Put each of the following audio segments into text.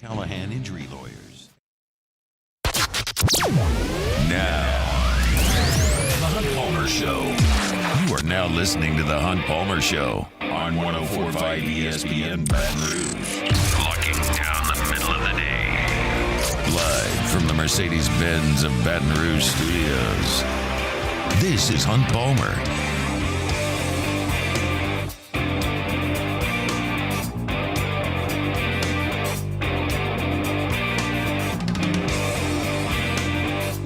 Callahan Injury Lawyers. Now, The Hunt Palmer Show. You are now listening to The Hunt Palmer Show on 104.5 ESPN Baton Rouge. Looking down the middle of the day. Live from the Mercedes-Benz of Baton Rouge studios. This is Hunt Palmer.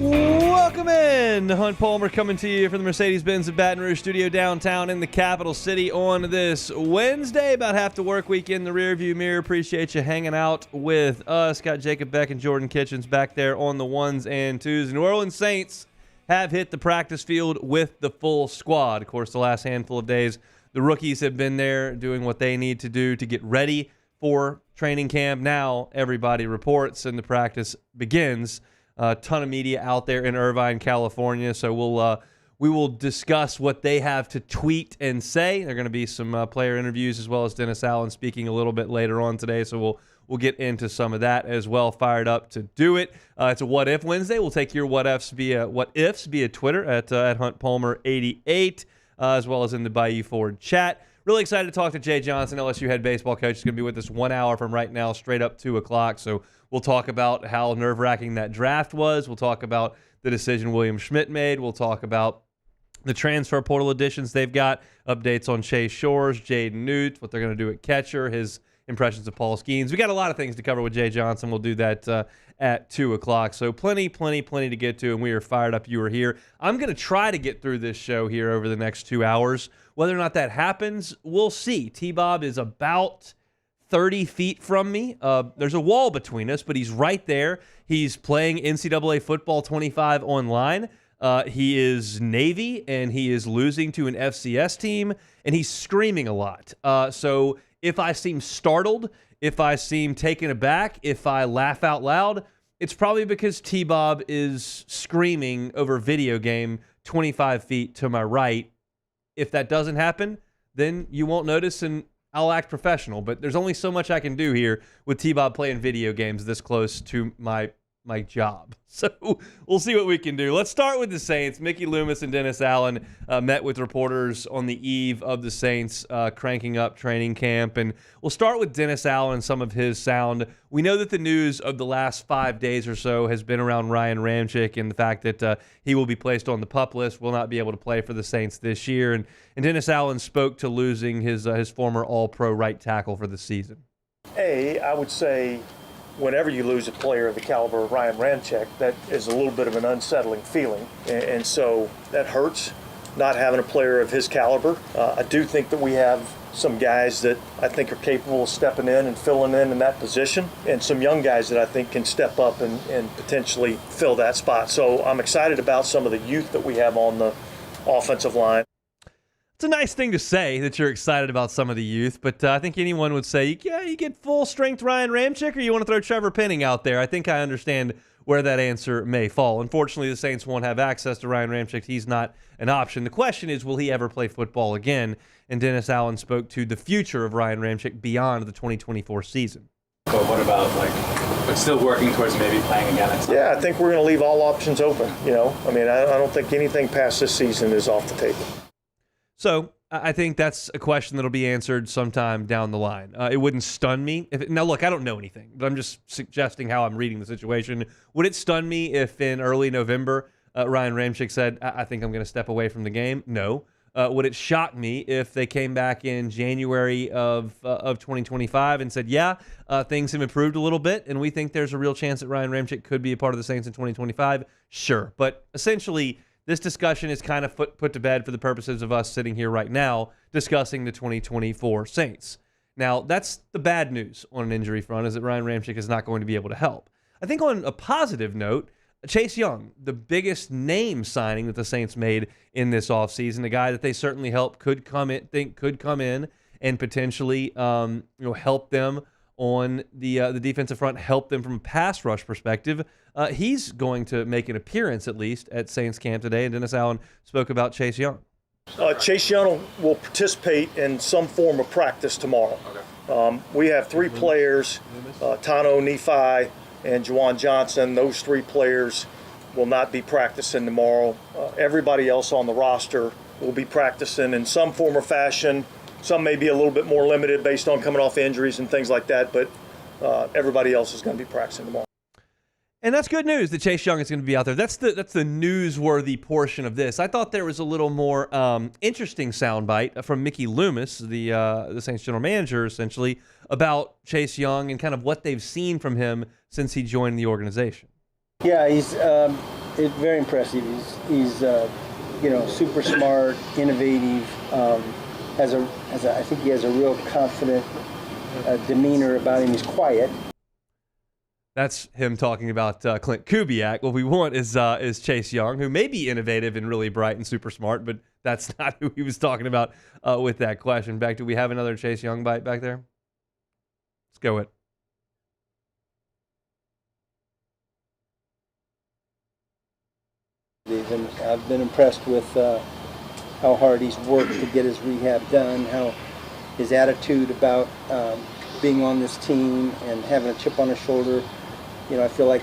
Welcome in. Hunt Palmer coming to you from the Mercedes-Benz of Baton Rouge studio downtown in the capital city on this Wednesday. About half the work week in the rearview mirror. Appreciate you hanging out with us. Got Jacob Beck and Jordan Kitchens back there on the ones and twos. The New Orleans Saints have hit the practice field with the full squad. Of course, the last handful of days, the rookies have been there doing what they need to do to get ready for training camp. Now everybody reports and the practice begins. A ton of media out there in Irvine, California, so we will discuss what they have to tweet and say. There are going to be some player interviews as well as Dennis Allen speaking a little bit later on today, so we'll get into some of that as well. Fired up to do it. It's a What If Wednesday. We'll take your what ifs via Twitter at HuntPalmer88, as well as in the Bayou Ford chat. Really excited to talk to Jay Johnson, LSU head baseball coach. He's going to be with us 1 hour from right now, straight up 2 o'clock. So we'll talk about how nerve-wracking that draft was. We'll talk about the decision William Schmidt made. We'll talk about the transfer portal additions they've got, updates on Chase Shores, Jaden Newt, what they're going to do at catcher, his impressions of Paul Skeens. We got a lot of things to cover with Jay Johnson. We'll do that at 2 o'clock. So plenty to get to, and we are fired up you are here. I'm going to try to get through this show here over the next 2 hours. Whether or not that happens, we'll see. T-Bob is about 30 feet from me. There's a wall between us, but he's right there. He's playing NCAA Football 25 online. He is Navy, and he is losing to an FCS team, and he's screaming a lot. So if I seem startled, if I seem taken aback, if I laugh out loud, it's probably because T-Bob is screaming over video game 25 feet to my right. If that doesn't happen, then you won't notice, and I'll act professional. But there's only so much I can do here with T-Bob playing video games this close to my job. So we'll see what we can do. Let's start with the Saints. Mickey Loomis and Dennis Allen met with reporters on the eve of the Saints cranking up training camp. And we'll start with Dennis Allen and some of his sound. We know that the news of the last 5 days or so has been around Ryan Ramczyk and the fact that he will be placed on the PUP list, will not be able to play for the Saints this year. And Dennis Allen spoke to losing his former All-Pro right tackle for the season. I would say whenever you lose a player of the caliber of Ryan Ramczyk, that is a little bit of an unsettling feeling. And so that hurts, not having a player of his caliber. I do think that we have some guys that I think are capable of stepping in and filling in that position, and some young guys that I think can step up and potentially fill that spot. So I'm excited about some of the youth that we have on the offensive line. It's a nice thing to say that you're excited about some of the youth, but I think anyone would say, yeah, you get full-strength Ryan Ramczyk, or you want to throw Trevor Penning out there. I think I understand where that answer may fall. Unfortunately, the Saints won't have access to Ryan Ramczyk. He's not an option. The question is, will he ever play football again? And Dennis Allen spoke to the future of Ryan Ramczyk beyond the 2024 season. But what about, but still working towards maybe playing again? Yeah, I think we're going to leave all options open, I don't think anything past this season is off the table. So I think that's a question that'll be answered sometime down the line. It wouldn't stun me. Now, look, I don't know anything, but I'm just suggesting how I'm reading the situation. Would it stun me if in early November Ryan Ramczyk said, I think I'm going to step away from the game? No. Would it shock me if they came back in January of 2025 and said, things have improved a little bit, and we think there's a real chance that Ryan Ramczyk could be a part of the Saints in 2025? Sure. But essentially, this discussion is kind of put to bed for the purposes of us sitting here right now discussing the 2024 Saints. Now, that's the bad news on an injury front, is that Ryan Ramczyk is not going to be able to help. I think on a positive note, Chase Young, the biggest name signing that the Saints made in this offseason, a guy that they certainly could come in and potentially help them on the defensive front, help them from a pass rush perspective. He's going to make an appearance, at least, at Saints camp today, and Dennis Allen spoke about Chase Young. Chase Young will participate in some form of practice tomorrow. We have three players, Tano, Nephi, and Juwan Johnson. Those three players will not be practicing tomorrow. Everybody else on the roster will be practicing in some form or fashion. Some may be a little bit more limited based on coming off injuries and things like that, but everybody else is going to be practicing tomorrow. And that's good news that Chase Young is going to be out there. That's the newsworthy portion of this. I thought there was a little more interesting soundbite from Mickey Loomis, the Saints general manager, essentially, about Chase Young and kind of what they've seen from him since he joined the organization. Yeah, he's very impressive. He's super smart, innovative. I think he has a real confident demeanor about him. He's quiet. That's him talking about Clint Kubiak. What we want is Chase Young, who may be innovative and really bright and super smart, but that's not who he was talking about with that question. Do we have another Chase Young bite back there? Let's go it. I've been impressed with how hard he's worked to get his rehab done, how his attitude about being on this team and having a chip on his shoulder. I feel like,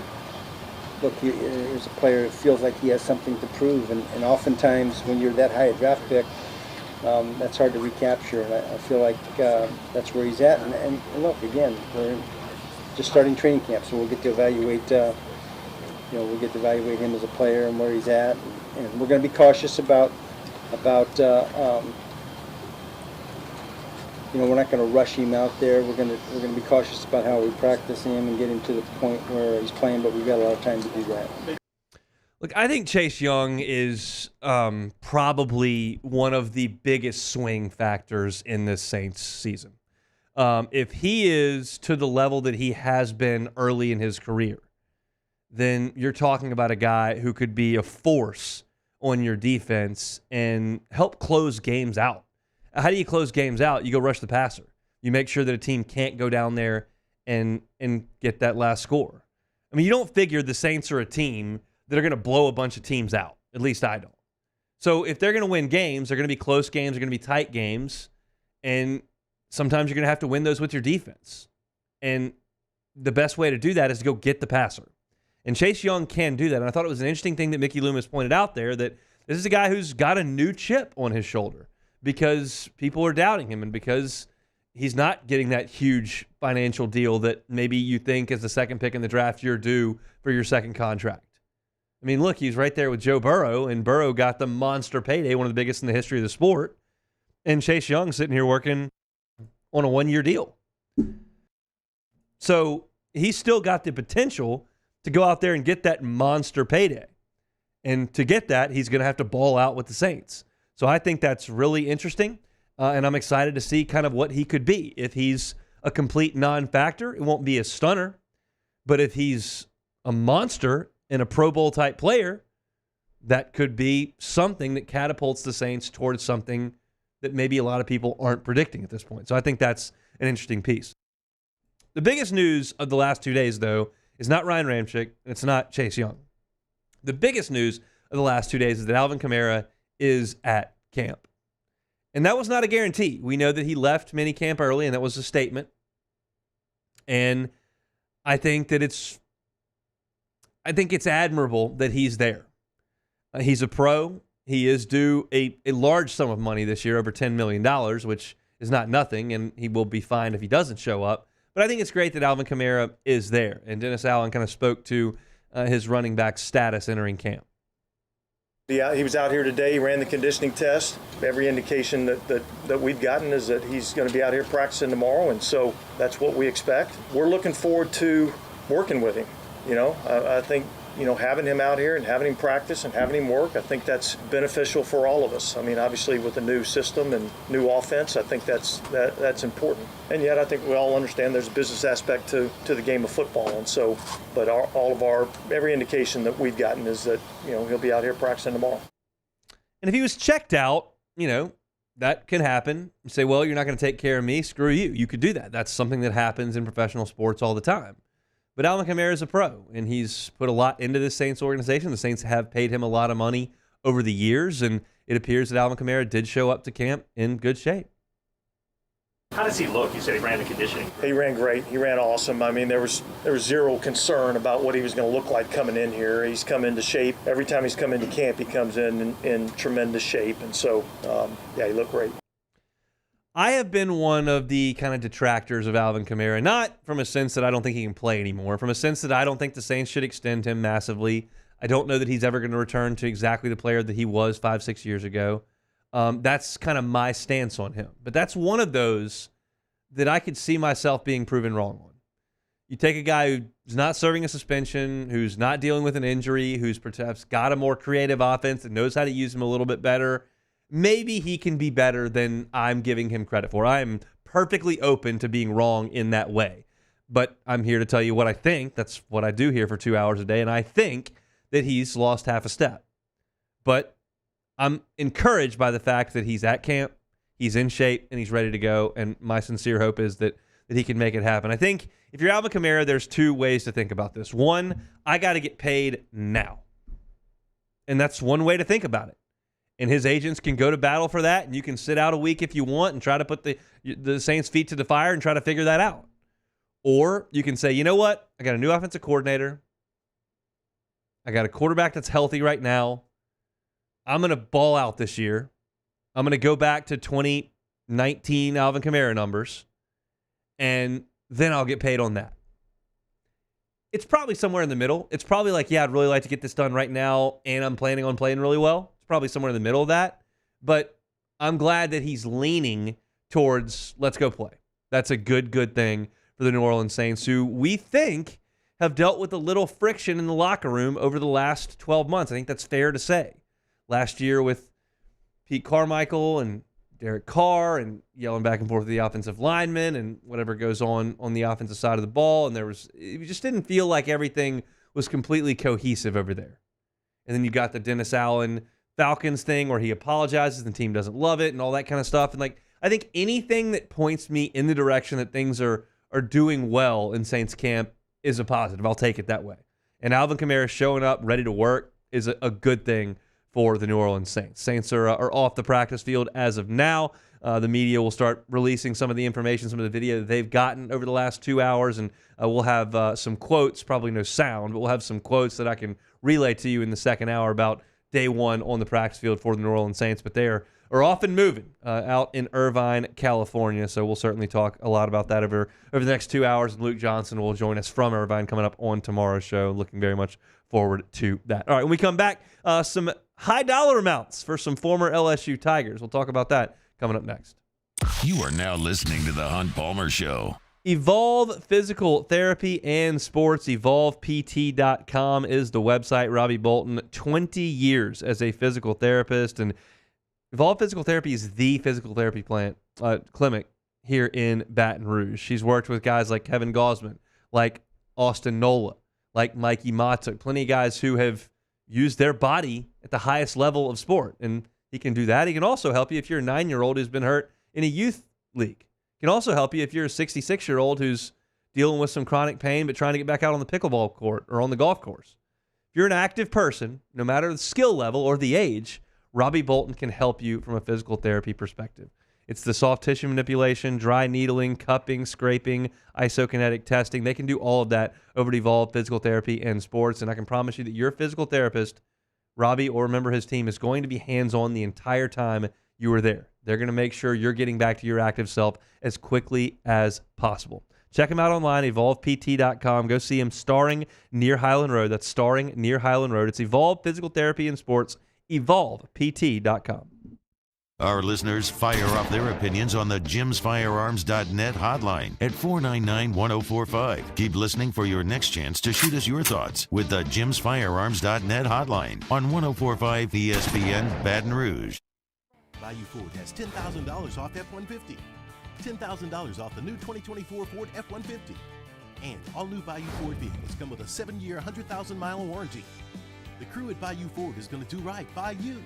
look, here's a player who feels like he has something to prove, and oftentimes when you're that high a draft pick, that's hard to recapture, and I feel like that's where he's at. And look, again, we're just starting training camp, so we'll get to evaluate him as a player and where he's at, and we're going to be cautious about we're not going to rush him out there. We're going to be cautious about how we practice him and get him to the point where he's playing, but we've got a lot of time to do that. Look, I think Chase Young is probably one of the biggest swing factors in this Saints season. If he is to the level that he has been early in his career, then you're talking about a guy who could be a force on your defense and help close games out. How do you close games out? You go rush the passer. You make sure that a team can't go down there and get that last score. I mean, you don't figure the Saints are a team that are going to blow a bunch of teams out. At least I don't. So if they're going to win games, they're going to be close games, they're going to be tight games, and sometimes you're going to have to win those with your defense. And the best way to do that is to go get the passer. And Chase Young can do that. And I thought it was an interesting thing that Mickey Loomis pointed out there, that this is a guy who's got a new chip on his shoulder because people are doubting him and because he's not getting that huge financial deal that maybe you think as the second pick in the draft you're due for your second contract. I mean, look, he's right there with Joe Burrow, and Burrow got the monster payday, one of the biggest in the history of the sport. And Chase Young sitting here working on a one-year deal. So he's still got the potential to go out there and get that monster payday. And to get that, he's going to have to ball out with the Saints. So I think that's really interesting, and I'm excited to see kind of what he could be. If he's a complete non-factor, it won't be a stunner. But if he's a monster and a Pro Bowl type player, that could be something that catapults the Saints towards something that maybe a lot of people aren't predicting at this point. So I think that's an interesting piece. The biggest news of the last 2 days, though, is not Ryan Ramczyk, and it's not Chase Young. The biggest news of the last 2 days is that Alvin Kamara is at camp. And that was not a guarantee. We know that he left minicamp early, and that was a statement. And I think it's admirable that he's there. He's a pro. He is due a large sum of money this year, over $10 million, which is not nothing, and he will be fine if he doesn't show up. But I think it's great that Alvin Kamara is there. And Dennis Allen kind of spoke to his running back status entering camp. Yeah, he was out here today. He ran the conditioning test. Every indication that we've gotten is that he's going to be out here practicing tomorrow, and so that's what we expect. We're looking forward to working with him. I think, having him out here and having him practice and having him work, I think that's beneficial for all of us. I mean, obviously with a new system and new offense, I think that's important. And yet I think we all understand there's a business aspect to the game of football. And so, but every indication that we've gotten is that, he'll be out here practicing tomorrow. And if he was checked out, that can happen. You say, well, you're not going to take care of me. Screw you. You could do that. That's something that happens in professional sports all the time. But Alvin Kamara is a pro, and he's put a lot into this Saints organization. The Saints have paid him a lot of money over the years, and it appears that Alvin Kamara did show up to camp in good shape. How does he look? You said he ran the conditioning. He ran great. He ran awesome. I mean, there was zero concern about what he was going to look like coming in here. He's come into shape. Every time he's come into camp, he comes in tremendous shape. And so, he looked great. I have been one of the kind of detractors of Alvin Kamara, not from a sense that I don't think he can play anymore, from a sense that I don't think the Saints should extend him massively. I don't know that he's ever going to return to exactly the player that he was 5-6 years ago. That's kind of my stance on him. But that's one of those that I could see myself being proven wrong on. You take a guy who's not serving a suspension, who's not dealing with an injury, who's perhaps got a more creative offense and knows how to use him a little bit better. Maybe he can be better than I'm giving him credit for. I am perfectly open to being wrong in that way. But I'm here to tell you what I think. That's what I do here for 2 hours a day. And I think that he's lost half a step. But I'm encouraged by the fact that he's at camp, he's in shape, and he's ready to go. And my sincere hope is that he can make it happen. I think if you're Alvin Kamara, there's two ways to think about this. One, I got to get paid now. And that's one way to think about it. And his agents can go to battle for that, and you can sit out a week if you want and try to put the Saints' feet to the fire and try to figure that out. Or you can say, you know what? I got a new offensive coordinator. I got a quarterback that's healthy right now. I'm going to ball out this year. I'm going to go back to 2019 Alvin Kamara numbers, and then I'll get paid on that. It's probably somewhere in the middle. It's probably like, yeah, I'd really like to get this done right now, and I'm planning on playing really well. It's probably somewhere in the middle of that. But I'm glad that he's leaning towards let's go play. That's a good thing for the New Orleans Saints, who we think have dealt with a little friction in the locker room over the last 12 months. I think that's fair to say. Last year with Pete Carmichael and Derek Carr and yelling back and forth with the offensive linemen and whatever goes on the offensive side of the ball. And it just didn't feel like everything was completely cohesive over there. And then you got the Dennis Allen Falcons thing where he apologizes and the team doesn't love it and all that kind of stuff. And I think anything that points me in the direction that things are doing well in Saints camp is a positive. I'll take it that way. And Alvin Kamara showing up ready to work is a good thing for the New Orleans Saints. Saints are off the practice field as of now. The media will start releasing some of the information, some of the video that they've gotten over the last 2 hours, and we'll have some quotes, probably no sound, but we'll have some quotes that I can relay to you in the second hour about day one on the practice field for the New Orleans Saints. But they are off and moving out in Irvine, California, so we'll certainly talk a lot about that over the next 2 hours, and Luke Johnson will join us from Irvine coming up on tomorrow's show. Looking very much forward to that. All right, when we come back, some high dollar amounts for some former LSU Tigers. We'll talk about that coming up next. You are now listening to The Hunt Palmer Show. Evolve Physical Therapy and Sports. EvolvePT.com is the website. Robbie Bolton, 20 years as a physical therapist. And Evolve Physical Therapy is the physical therapy clinic here in Baton Rouge. She's worked with guys like Kevin Gosman, like Austin Nola, like Mikey Matuk, plenty of guys who have used their body at the highest level of sport. And he can do that. He can also help you if you're a 9-year-old who's been hurt in a youth league. He can also help you if you're a 66-year-old who's dealing with some chronic pain but trying to get back out on the pickleball court or on the golf course. If you're an active person, no matter the skill level or the age, Robbie Bolton can help you from a physical therapy perspective. It's the soft tissue manipulation, dry needling, cupping, scraping, isokinetic testing. They can do all of that over at Evolve Physical Therapy and Sports. And I can promise you that your physical therapist, Robbie or a member of his team, is going to be hands-on the entire time you are there. They're going to make sure you're getting back to your active self as quickly as possible. Check him out online, EvolvePT.com. Go see him starring near Highland Road. That's starring near Highland Road. It's Evolve Physical Therapy and Sports, EvolvePT.com. Our listeners fire off their opinions on the jimsfirearms.net hotline at 499-1045. Keep listening for your next chance to shoot us your thoughts with the jimsfirearms.net hotline on 1045 ESPN Baton Rouge. Bayou Ford has $10,000 off F-150. $10,000 off the new 2024 Ford F-150. And all new Bayou Ford vehicles come with a 7-year, 100,000-mile warranty. The crew at Bayou Ford is going to do right by you.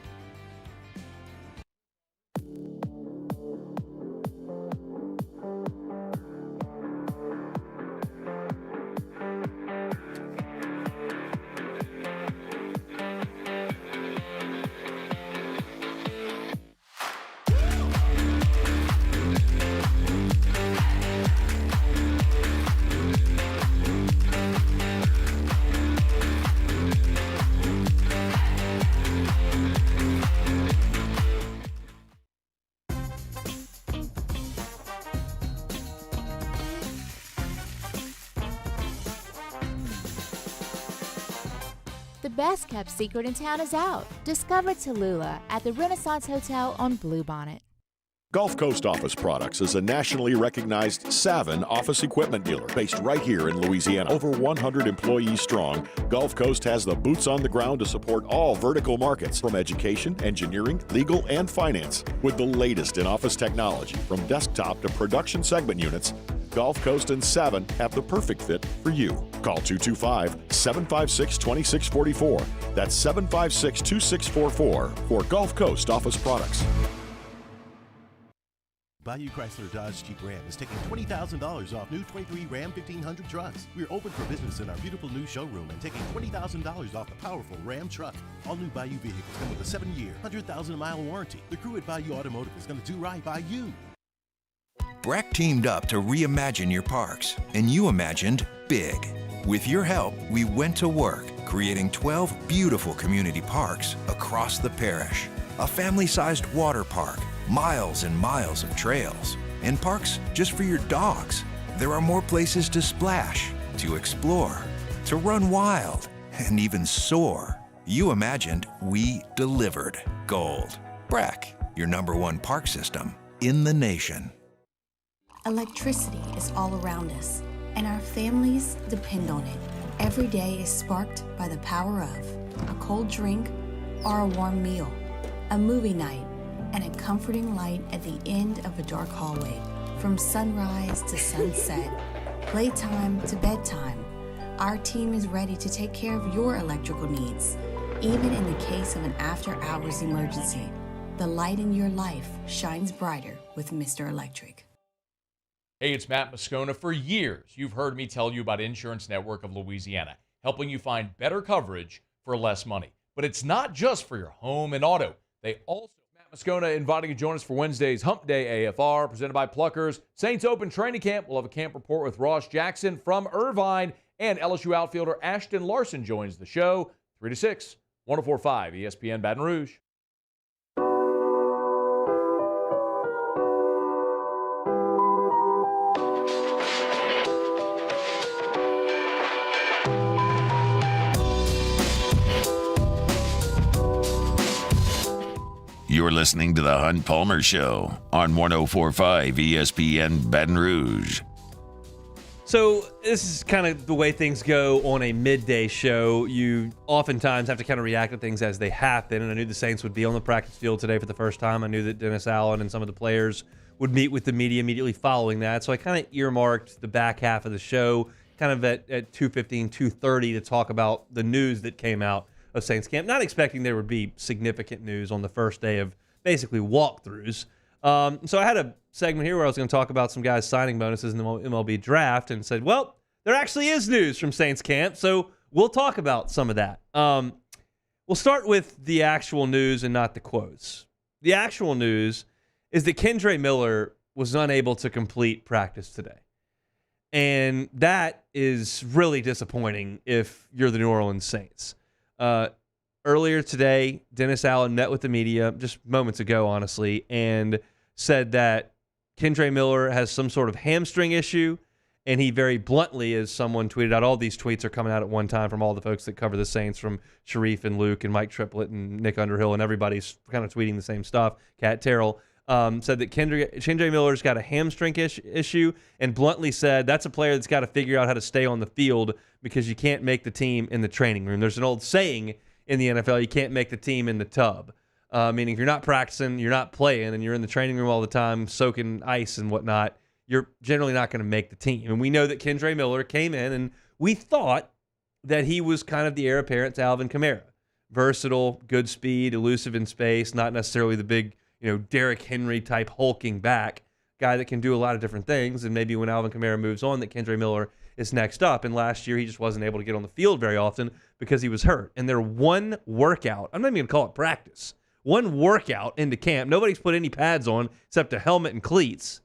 the best-kept secret in town is out. Discover Tallulah at the Renaissance Hotel on Bluebonnet. Gulf Coast Office Products is a nationally recognized Savin office equipment dealer based right here in Louisiana. Over 100 employees strong, Gulf Coast has the boots on the ground to support all vertical markets, from education, engineering, legal, and finance. With the latest in office technology, from desktop to production segment units, Gulf Coast and Savin have the perfect fit for you. Call 225-756-2644. That's 756-2644 for Gulf Coast Office Products. Bayou Chrysler Dodge Jeep Ram is taking $20,000 off new 23 Ram 1500 trucks. We're open for business in our beautiful new showroom and taking $20,000 off the powerful Ram truck. All new Bayou vehicles come with a 7-year, 100,000-mile warranty. The crew at Bayou Automotive is going to do right by you. Breck teamed up to reimagine your parks, and you imagined big. With your help, we went to work, creating 12 beautiful community parks across the parish. A family-sized water park, miles and miles of trails, and parks just for your dogs. There are more places to splash, to explore, to run wild, and even soar. You imagined, we delivered. Gold. Breck, your #1 park system in the nation. Electricity is all around us, and our families depend on it. Every day is sparked by the power of a cold drink or a warm meal, a movie night, and a comforting light at the end of a dark hallway. From sunrise to sunset, playtime to bedtime, our team is ready to take care of your electrical needs, even in the case of an after-hours emergency. The light in your life shines brighter with Mr. Electric. Hey, it's Matt Moscona. For years, you've heard me tell you about Insurance Network of Louisiana, helping you find better coverage for less money. But it's not just for your home and auto. They also... Matt Moscona inviting you to join us for Wednesday's Hump Day AFR, presented by Pluckers. Saints Open Training Camp. We'll have a camp report with Ross Jackson from Irvine, and LSU outfielder Ashton Larson joins the show 3 to 6, 104.5 ESPN Baton Rouge. You're listening to the Hunt Palmer Show on 104.5 ESPN Baton Rouge. So this is kind of the way things go on a midday show. You oftentimes have to kind of react to things as they happen, and I knew the Saints would be on the practice field today for the first time. I knew that Dennis Allen and some of the players would meet with the media immediately following that, so I kind of earmarked the back half of the show kind of at 2:15, 2:30 to talk about the news that came out of Saints camp, not expecting there would be significant news on the first day of basically walkthroughs. So I had a segment here where I was going to talk about some guys signing bonuses in the MLB draft, and said, well, there actually is news from Saints camp, so we'll talk about some of that. We'll start with the actual news and not the quotes. The actual news is that Kendre Miller was unable to complete practice today. And that is really disappointing if you're the New Orleans Saints. Earlier today, Dennis Allen met with the media just moments ago, honestly, and said that Kendre Miller has some sort of hamstring issue, and he very bluntly, as someone tweeted out, all these tweets are coming out at one time from all the folks that cover the Saints, from Sharif and Luke and Mike Triplett and Nick Underhill, and everybody's kind of tweeting the same stuff. Kat Terrell said that Kendre Miller's got a hamstring issue, and bluntly said that's a player that's got to figure out how to stay on the field because you can't make the team in the training room. There's an old saying in the NFL, you can't make the team in the tub. Meaning if you're not practicing, you're not playing, and you're in the training room all the time soaking ice and whatnot, you're generally not going to make the team. And we know that Kendre Miller came in, and we thought that he was kind of the heir apparent to Alvin Kamara. Versatile, good speed, elusive in space, not necessarily the big, Derrick Henry type hulking back guy that can do a lot of different things. And maybe when Alvin Kamara moves on, that Kendre Miller is next up. And last year, he just wasn't able to get on the field very often because he was hurt. And their one workout, I'm not even going to call it practice, one workout into camp, nobody's put any pads on except a helmet and cleats,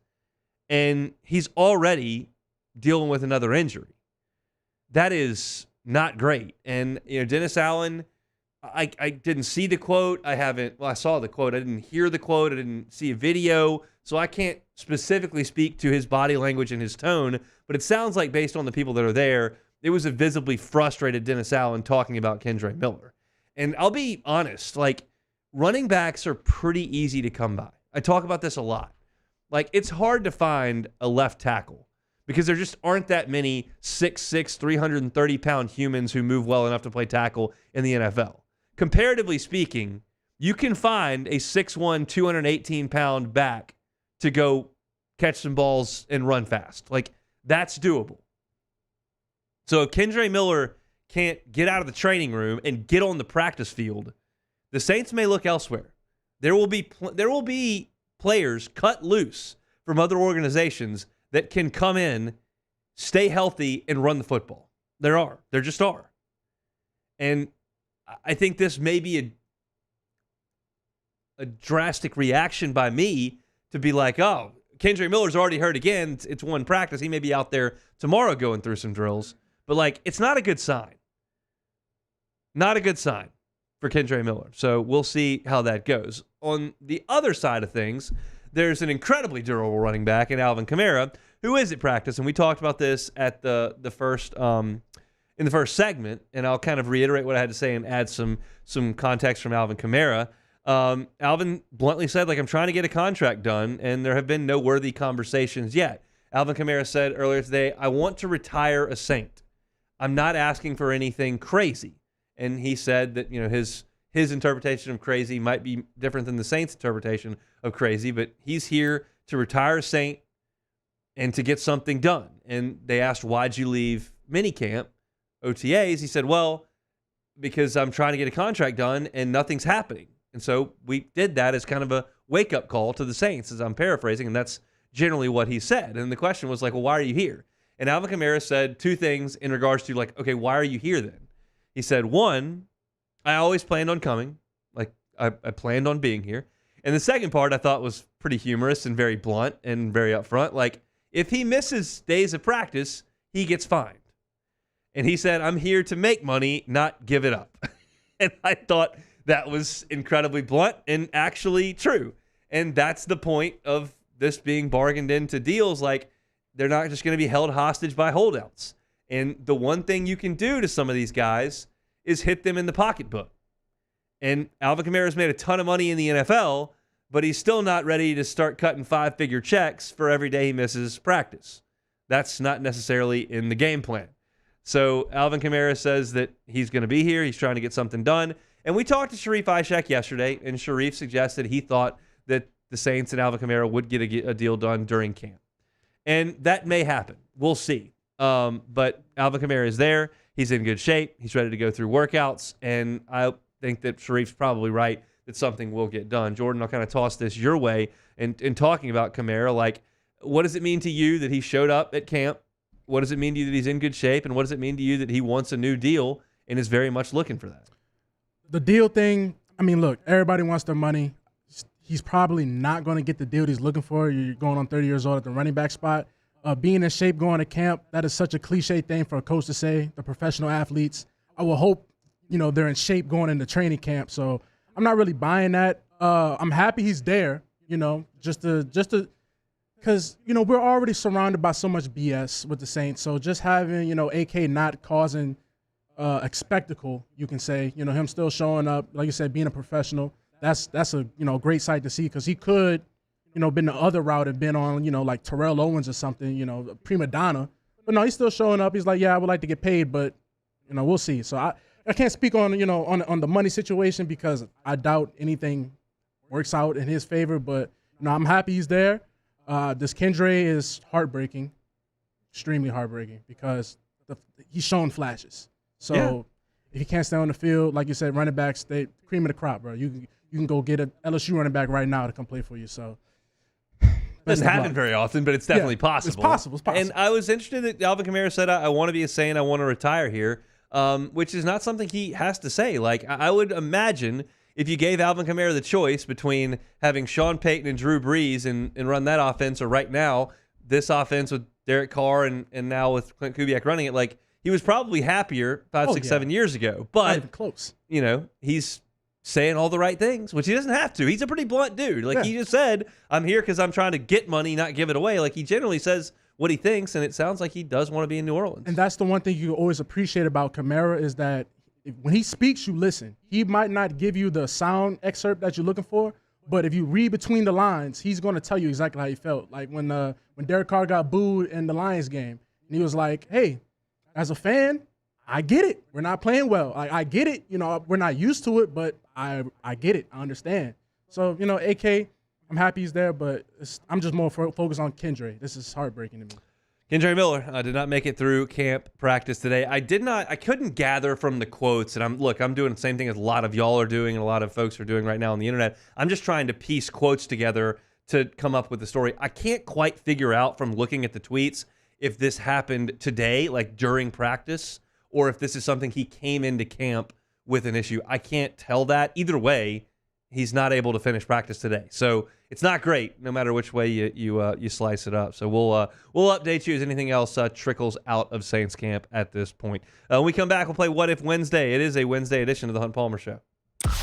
and he's already dealing with another injury. That is not great. And Dennis Allen, I didn't see the quote. I saw the quote. I didn't hear the quote. I didn't see a video, so I can't specifically speak to his body language and his tone, but it sounds like, based on the people that are there, it was a visibly frustrated Dennis Allen talking about Kendre Miller. And I'll be honest, like, running backs are pretty easy to come by. I talk about this a lot. Like, it's hard to find a left tackle because there just aren't that many 6'6", 330-pound humans who move well enough to play tackle in the NFL. Comparatively speaking, you can find a 6'1", 218-pound back to go catch some balls and run fast. Like, that's doable. So if Kendre Miller can't get out of the training room and get on the practice field, the Saints may look elsewhere. There will be players cut loose from other organizations that can come in, stay healthy, and run the football. There just are. And I think this may be a drastic reaction by me to be like, oh, Kendre Miller's already hurt again. It's one practice. He may be out there tomorrow going through some drills. But, like, it's not a good sign. Not a good sign for Kendre Miller. So we'll see how that goes. On the other side of things, there's an incredibly durable running back in Alvin Kamara, who is at practice. And we talked about this at the first in the first segment, and I'll kind of reiterate what I had to say and add some context from Alvin Kamara. Alvin bluntly said, like, I'm trying to get a contract done, and there have been no worthy conversations yet. Alvin Kamara said earlier today, I want to retire a Saint. I'm not asking for anything crazy. And he said that, his interpretation of crazy might be different than the Saints' interpretation of crazy, but he's here to retire a Saint and to get something done. And they asked, why'd you leave minicamp, OTAs? He said, well, because I'm trying to get a contract done and nothing's happening. And so we did that as kind of a wake-up call to the Saints, as I'm paraphrasing, and that's generally what he said. And the question was like, well, why are you here? And Alvin Kamara said two things in regards to, like, okay, why are you here then? He said, one, I always planned on coming. Like, I planned on being here. And the second part I thought was pretty humorous and very blunt and very upfront. Like, if he misses days of practice, he gets fined. And he said, I'm here to make money, not give it up. And I thought that was incredibly blunt and actually true. And that's the point of this being bargained into deals. Like, they're not just going to be held hostage by holdouts. And the one thing you can do to some of these guys is hit them in the pocketbook. And Alvin Kamara's made a ton of money in the NFL, but he's still not ready to start cutting 5-figure checks for every day he misses practice. That's not necessarily in the game plan. So Alvin Kamara says that he's going to be here. He's trying to get something done. And we talked to Sharif Ishak yesterday, and Sharif suggested he thought that the Saints and Alvin Kamara would get a deal done during camp. And that may happen. We'll see. But Alvin Kamara is there. He's in good shape. He's ready to go through workouts. And I think that Sharif's probably right that something will get done. Jordan, I'll kind of toss this your way. And in talking about Kamara, like, what does it mean to you that he showed up at camp? What does it mean to you that he's in good shape? And what does it mean to you that he wants a new deal and is very much looking for that? The deal thing, I mean, look, everybody wants their money. He's probably not going to get the deal he's looking for. You're going on 30 years old at the running back spot. Being in shape going to camp, that is such a cliche thing for a coach to say, the professional athletes. I will hope, they're in shape going into training camp. So I'm not really buying that. I'm happy he's there, just to because, we're already surrounded by so much BS with the Saints. So just having, AK not causing a spectacle, you can say, him still showing up, like you said, being a professional, that's a, great sight to see, because he could, been the other route and been on, like Terrell Owens or something, a prima donna. But no, he's still showing up. He's like, yeah, I would like to get paid, but, we'll see. So I can't speak on, on the money situation, because I doubt anything works out in his favor. But, I'm happy he's there. This Kendre is heartbreaking, extremely heartbreaking, because he's showing flashes. So if he can't stay on the field, like you said, running backs, they cream of the crop, bro. You can go get an LSU running back right now to come play for you. So doesn't happen very often, but it's definitely possible. It's possible. And I was interested that Alvin Kamara said, I want to be a Saint, I want to retire here, which is not something he has to say. Like, I would imagine if you gave Alvin Kamara the choice between having Sean Payton and Drew Brees and run that offense, or right now, this offense with Derek Carr and now with Clint Kubiak running it, like, he was probably happier 5, 6, 7 years ago. But, not even close. He's saying all the right things, which he doesn't have to. He's a pretty blunt dude. Like, he just said, I'm here because I'm trying to get money, not give it away. Like, he generally says what he thinks, and it sounds like he does want to be in New Orleans. And that's the one thing you always appreciate about Kamara is that when he speaks, you listen. He might not give you the sound excerpt that you're looking for, but if you read between the lines, he's going to tell you exactly how he felt. Like when Derek Carr got booed in the Lions game, and he was like, hey, as a fan, I get it. We're not playing well. I get it. We're not used to it, but I get it. I understand. So, AK, I'm happy he's there, but I'm just more focused on Kendre. This is heartbreaking to me. Kendre Miller did not make it through camp practice today. I couldn't gather from the quotes, and I'm doing the same thing as a lot of y'all are doing and a lot of folks are doing right now on the internet. I'm just trying to piece quotes together to come up with the story. I can't quite figure out from looking at the tweets if this happened today, like during practice, or if this is something he came into camp with an issue. I can't tell that. Either way, he's not able to finish practice today. So it's not great, no matter which way you slice it up. So we'll update you as anything else trickles out of Saints camp at this point. When we come back, we'll play What If Wednesday. It is a Wednesday edition of the Hunt Palmer Show.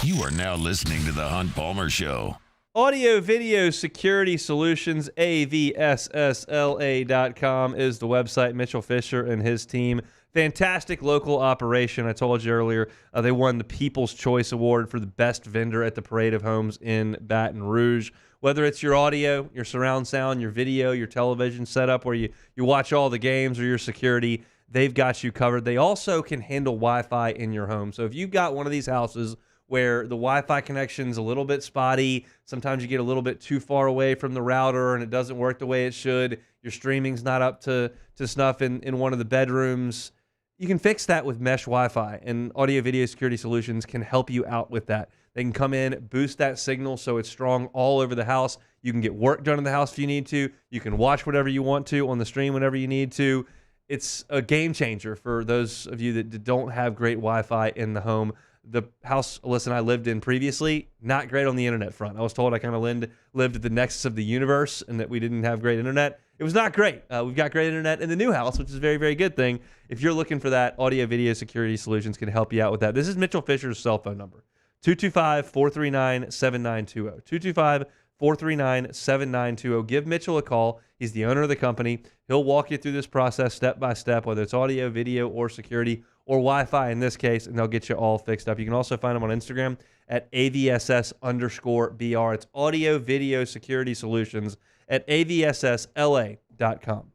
You are now listening to the Hunt Palmer Show. Audio Video Security Solutions, AVSSLA.com is the website. Mitchell Fisher and his team. Fantastic local operation. I told you earlier, they won the People's Choice Award for the best vendor at the Parade of Homes in Baton Rouge. Whether it's your audio, your surround sound, your video, your television setup where you watch all the games, or your security, they've got you covered. They also can handle Wi-Fi in your home. So if you've got one of these houses where the Wi-Fi connection's a little bit spotty, sometimes you get a little bit too far away from the router and it doesn't work the way it should, your streaming's not up to snuff in one of the bedrooms, you can fix that with mesh Wi-Fi, and Audio Video Security Solutions can help you out with that. They can come in, boost that signal so it's strong all over the house. You can get work done in the house if you need to. You can watch whatever you want to on the stream whenever you need to. It's a game changer for those of you that don't have great Wi-Fi in the home. The house Alyssa and I lived in previously, not great on the internet front. I was told I kind of lived at the nexus of the universe and that we didn't have great internet. It was not great. We've got great internet in the new house, which is a very, very good thing. If you're looking for that, Audio Video Security Solutions can help you out with that. This is Mitchell Fisher's cell phone number, 225-439-7920. 225-439-7920. Give Mitchell a call. He's the owner of the company. He'll walk you through this process step by step, whether it's audio, video, or security, or Wi-Fi in this case, and they'll get you all fixed up. You can also find them on Instagram at AVSS_BR. It's Audio Video Security Solutions at AVSSLA.com.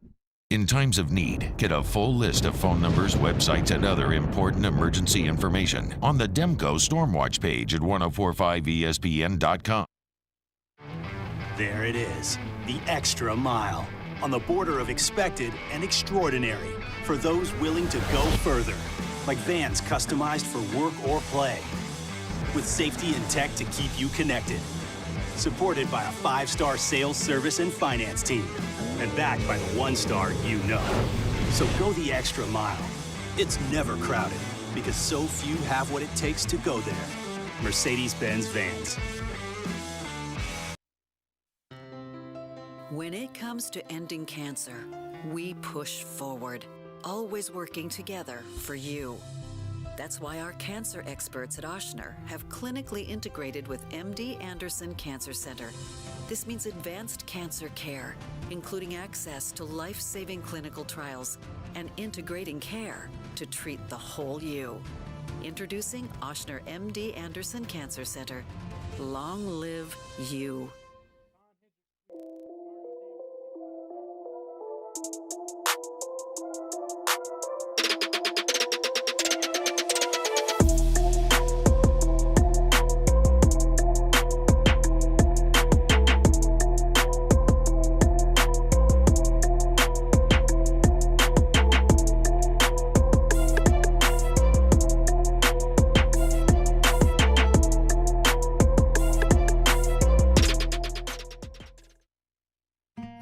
In times of need, get a full list of phone numbers, websites, and other important emergency information on the Demco Stormwatch page at 1045ESPN.com. There it is, the extra mile, on the border of expected and extraordinary for those willing to go further, like vans customized for work or play, with safety and tech to keep you connected, supported by a 5-star sales, service, and finance team, and backed by the 1-star you know. So go the extra mile. It's never crowded, because so few have what it takes to go there. Mercedes-Benz Vans. When it comes to ending cancer, we push forward, always working together for you. That's why our cancer experts at Ochsner have clinically integrated with MD Anderson Cancer Center. This means advanced cancer care, including access to life-saving clinical trials and integrating care to treat the whole you. Introducing Ochsner MD Anderson Cancer Center. Long live you.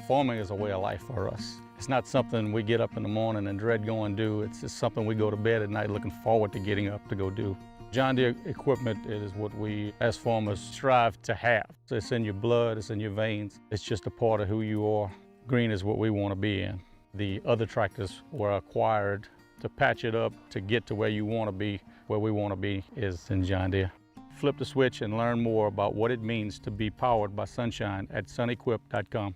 Farming is a way of life for us. It's not something we get up in the morning and dread going do. It's just something we go to bed at night looking forward to getting up to go do. John Deere equipment is what we as farmers strive to have. It's in your blood, it's in your veins. It's just a part of who you are. Green is what we want to be in. The other tractors were acquired to patch it up to get to where you want to be. Where we want to be is in John Deere. Flip the switch and learn more about what it means to be powered by sunshine at sunequip.com.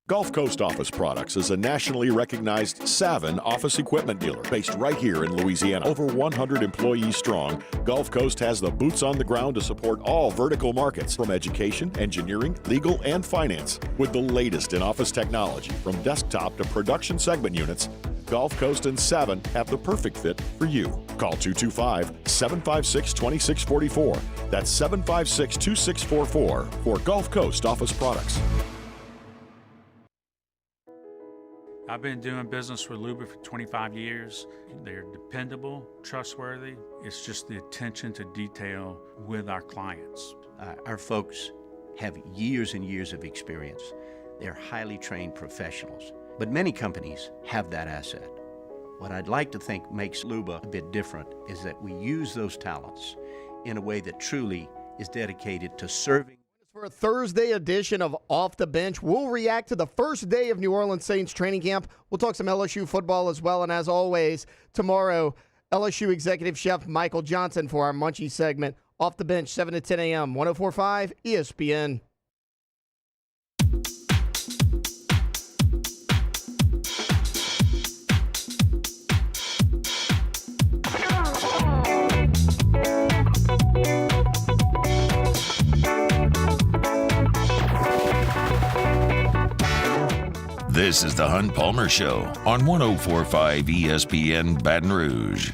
Gulf Coast Office Products is a nationally recognized Savin office equipment dealer based right here in Louisiana. Over 100 employees strong, Gulf Coast has the boots on the ground to support all vertical markets, from education, engineering, legal, and finance. With the latest in office technology, from desktop to production segment units, Gulf Coast and Savin have the perfect fit for you. Call 225-756-2644. That's 756-2644 for Gulf Coast Office Products. I've been doing business with Luba for 25 years. They're dependable, trustworthy. It's just the attention to detail with our clients. Our folks have years and years of experience. They're highly trained professionals, but many companies have that asset. What I'd like to think makes Luba a bit different is that we use those talents in a way that truly is dedicated to serving. For a Thursday edition of Off the Bench, we'll react to the first day of New Orleans Saints training camp. We'll talk some LSU football as well. And as always, tomorrow, LSU Executive Chef Michael Johnson for our Munchie segment. Off the Bench, 7 to 10 a.m., 104.5 ESPN. This is the Hunt Palmer Show on 104.5 ESPN Baton Rouge.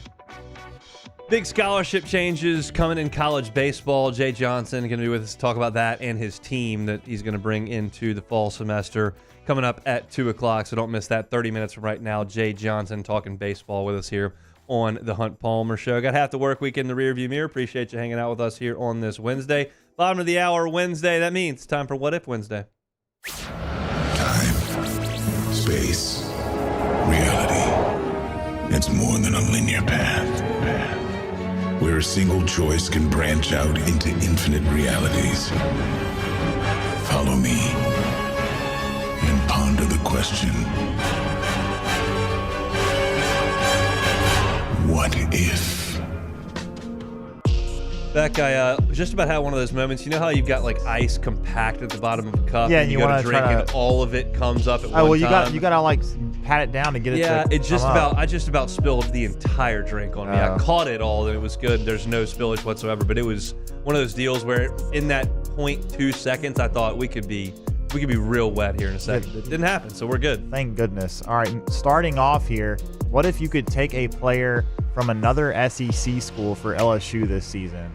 Big scholarship changes coming in college baseball. Jay Johnson going to be with us to talk about that and his team that he's going to bring into the fall semester coming up at 2 o'clock. So don't miss that. 30 minutes from right now, Jay Johnson talking baseball with us here on the Hunt Palmer Show. Got half the work week in the rearview mirror. Appreciate you hanging out with us here on this Wednesday. Bottom of the hour Wednesday. That means it's time for What If Wednesday. Space, reality. It's more than a linear path. Where a single choice can branch out into infinite realities. Follow me and ponder the question, what if? That guy just about had one of those moments. You know how you've got like ice compact at the bottom of a cup, yeah, and you go to drink and all of it comes up at one time? Well, you gotta like pat it down to get it. Yeah, to it just come about up. I just about spilled the entire drink on me. I caught it all, and it was good. There's no spillage whatsoever. But it was one of those deals where in that 0.2 seconds, I thought we could be real wet here in a second. It didn't happen, so we're good. Thank goodness. All right, starting off here, what if you could take a player from another SEC school for LSU this season?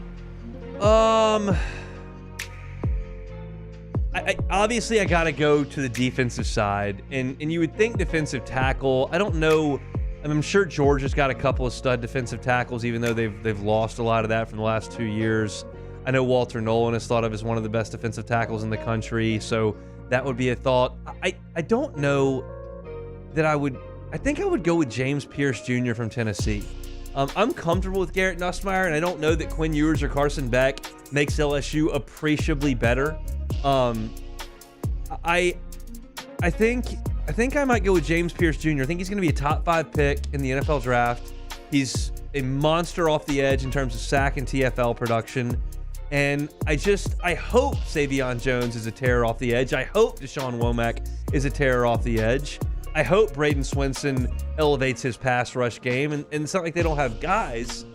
Obviously I got to go to the defensive side, and you would think defensive tackle. I don't know. I'm sure Georgia's got a couple of stud defensive tackles, even though they've lost a lot of that from the last 2 years. I know Walter Nolan is thought of as one of the best defensive tackles in the country, so that would be a thought. I don't know that I would. I think I would go with James Pierce Jr. from Tennessee. I'm comfortable with Garrett Nussmeier, and I don't know that Quinn Ewers or Carson Beck makes LSU appreciably better. I think I might go with James Pierce Jr. I think he's going to be a top 5 pick in the NFL draft. He's a monster off the edge in terms of sack and TFL production. And I hope Savion Jones is a terror off the edge. I hope Deshaun Womack is a terror off the edge. I hope Braden Swinson elevates his pass rush game. And it's not like they don't have guys,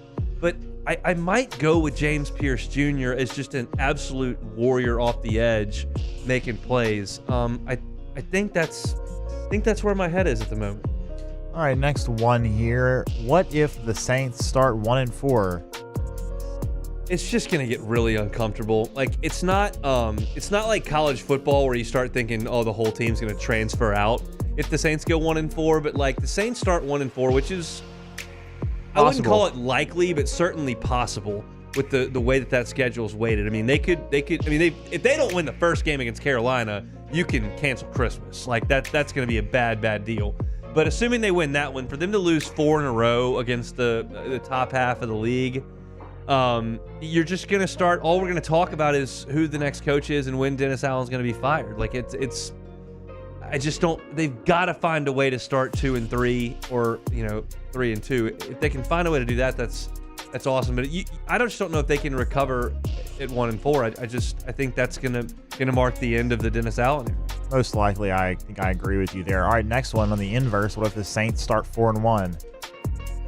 but I might go with James Pierce Jr. as just an absolute warrior off the edge making plays. I think that's where my head is at the moment. All right, next one here. What if the Saints start 1-4? It's just gonna get really uncomfortable. Like it's not like college football where you start thinking, oh, the whole team's gonna transfer out if the Saints go 1-4. But like the Saints start 1-4, which is possible. I wouldn't call it likely, but certainly possible with the way that schedule is weighted. I mean, they could. I mean, if they don't win the first game against Carolina, you can cancel Christmas. Like that's gonna be a bad deal. But assuming they win that one, for them to lose 4 in a row against the top half of the league. You're just going to start, all we're going to talk about is who the next coach is and when Dennis Allen's going to be fired. Like I just don't, they've got to find a way to start 2-3 or, 3-2. If they can find a way to do that, that's awesome. But I just don't know if they can recover at 1-4. I think that's going to mark the end of the Dennis Allen era. most likely, I think I agree with you there. All right, next one on the inverse. What if the Saints start 4-1?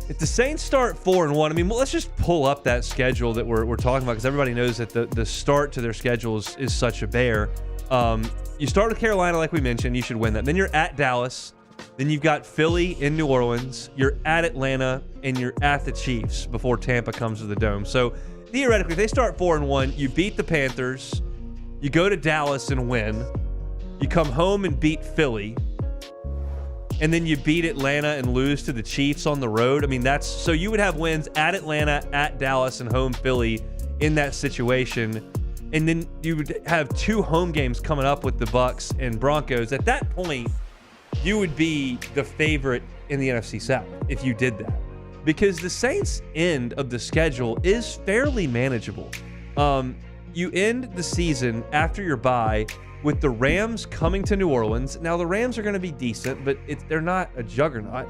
If the Saints start 4-1, I mean, let's just pull up that schedule that we're talking about, because everybody knows that the start to their schedule is such a bear. You start with Carolina, like we mentioned. You should win that. Then you're at Dallas. Then you've got Philly in New Orleans. You're at Atlanta, and you're at the Chiefs before Tampa comes to the Dome. So theoretically, if they start 4-1, you beat the Panthers. You go to Dallas and win. You come home and beat Philly. And then you beat Atlanta and lose to the Chiefs on the road. I mean, so you would have wins at Atlanta, at Dallas, and home Philly in that situation. And then you would have 2 home games coming up with the Bucks and Broncos. At that point, you would be the favorite in the NFC South if you did that. Because the Saints' end of the schedule is fairly manageable. You end the season after your bye with the Rams coming to New Orleans. Now, the Rams are going to be decent, but they're not a juggernaut.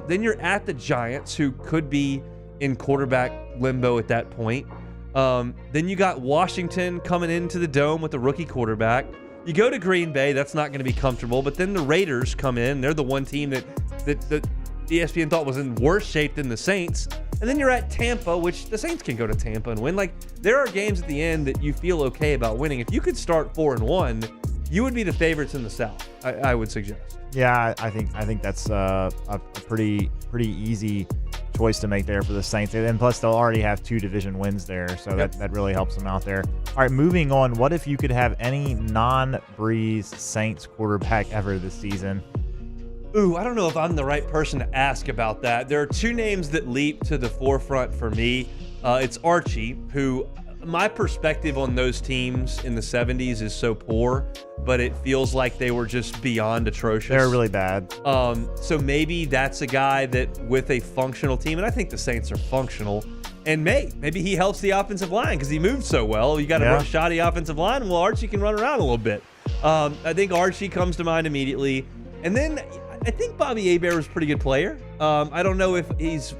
Then you're at the Giants, who could be in quarterback limbo at that point. Then you got Washington coming into the Dome with a rookie quarterback. You go to Green Bay. That's not going to be comfortable. But then the Raiders come in. They're the one team that ESPN thought was in worse shape than the Saints. And then you're at Tampa, which the Saints can go to Tampa and win. Like, there are games at the end that you feel okay about winning. If you could start 4-1, you would be the favorites in the South, I would suggest. Yeah, I think that's a pretty easy choice to make there for the Saints. And plus, they'll already have 2 division wins there, so that really helps them out there. All right, moving on. What if you could have any non-Breeze Saints quarterback ever this season? Ooh, I don't know if I'm the right person to ask about that. There are 2 names that leap to the forefront for me. It's Archie, who my perspective on those teams in the 70s is so poor, but it feels like they were just beyond atrocious. They're really bad. So maybe that's a guy that with a functional team, and I think the Saints are functional, and maybe he helps the offensive line because he moves so well. You got a shoddy offensive line, well, Archie can run around a little bit. I think Archie comes to mind immediately. And then I think Bobby Hebert was a pretty good player. I don't know if he's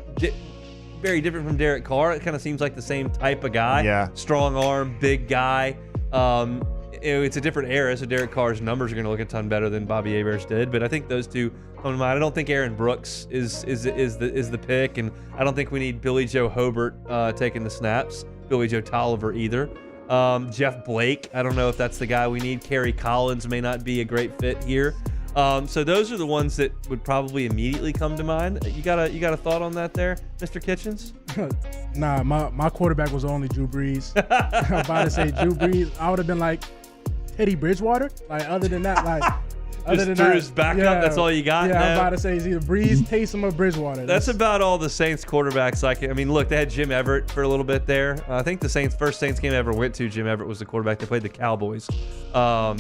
very different from Derek Carr. It kind of seems like the same type of guy. Yeah. Strong arm, big guy. It's a different era, so Derek Carr's numbers are going to look a ton better than Bobby Hebert's did. But I think those 2 come to mind. I don't think Aaron Brooks is the pick, and I don't think we need Billy Joe Hobart taking the snaps. Billy Joe Tolliver either. Jeff Blake, I don't know if that's the guy we need. Kerry Collins may not be a great fit here. So those are the ones that would probably immediately come to mind. You got a thought on that there, Mr. Kitchens? Nah, my quarterback was only Drew Brees. I'm about to say Drew Brees. I would have been like Teddy Bridgewater. Like, other than that, like Just Drew's backup. That's all you got. Yeah, now? I'm about to say it's either Brees, Taysom, or Bridgewater. That's about all the Saints quarterbacks. I mean, look, they had Jim Everett for a little bit there. I think the first Saints game I ever went to, Jim Everett was the quarterback. They played the Cowboys. At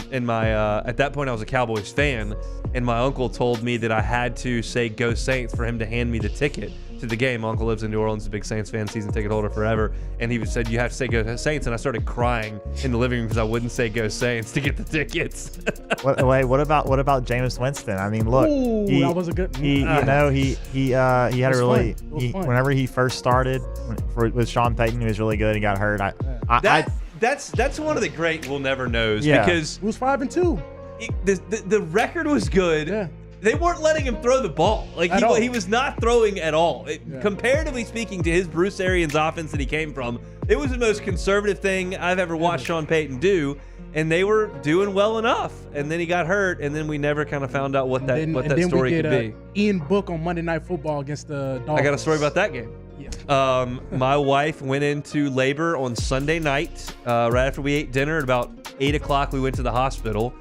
that point, I was a Cowboys fan, and my uncle told me that I had to say "Go Saints" for him to hand me the ticket to the game. My uncle lives in New Orleans, a big Saints fan, season ticket holder forever, and he said you have to say "Go Saints," and I started crying in the living room because I wouldn't say "Go Saints" to get the tickets. What about Jameis Winston? I mean, look, that was a good. He had a really whenever he first started with Sean Payton, he was really good. He got hurt. That's one of the great we'll never knows because it was 5-2. The record was good. Yeah. They weren't letting him throw the ball. He was not throwing at all. Comparatively speaking to his Bruce Arians offense that he came from, it was the most conservative thing I've ever watched Sean Payton do, and they were doing well enough. And then he got hurt, and then we never kind of found out what that story could be. Ian Book on Monday Night Football against the Dolphins. I got a story about that game. Yeah. My wife went into labor on Sunday night, right after we ate dinner. At about 8 o'clock, we went to the hospital.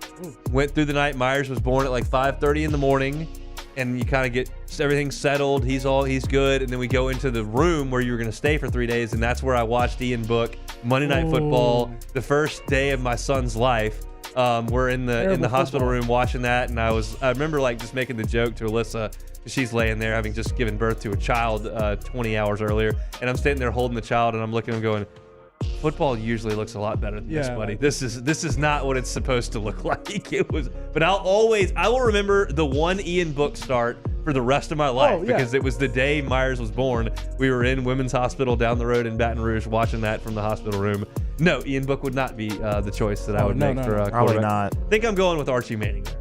Went through the night. Myers was born at like 5:30 in the morning, and you kind of get everything settled. He's good, and then we go into the room where you were going to stay for 3 days, and that's where I watched Ian Book Monday Night Football, the first day of my son's life. We're in the hospital room watching that, and I remember like just making the joke to Alyssa. She's laying there having just given birth to a child 20 hours earlier, and I'm standing there holding the child, and I'm looking at him going, football usually looks a lot better than this, buddy. This is not what it's supposed to look like. But I will remember the one Ian Book start for the rest of my life yeah. because it was the day Myers was born. We were in Women's Hospital down the road in Baton Rouge watching that from the hospital room. No, Ian Book would not be the choice that I would make for Probably quarterback. not. I think I'm going with Archie Manning there.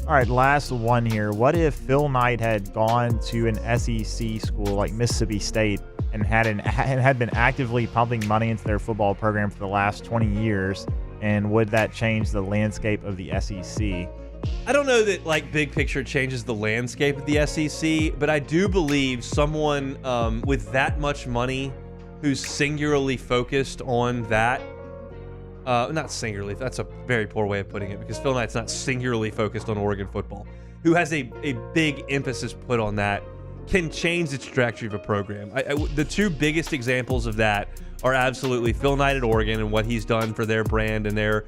All right, last one here. What if Phil Knight had gone to an SEC school like Mississippi State and had been actively pumping money into their football program for the last 20 years? And would that change the landscape of the SEC? I don't know that like big picture changes the landscape of the SEC, but I do believe someone with that much money who's singularly focused on that, not singularly, that's a very poor way of putting it because Phil Knight's not singularly focused on Oregon football, who has a big emphasis put on that, can change the trajectory of a program. The two biggest examples of that are absolutely Phil Knight at Oregon and what he's done for their brand and their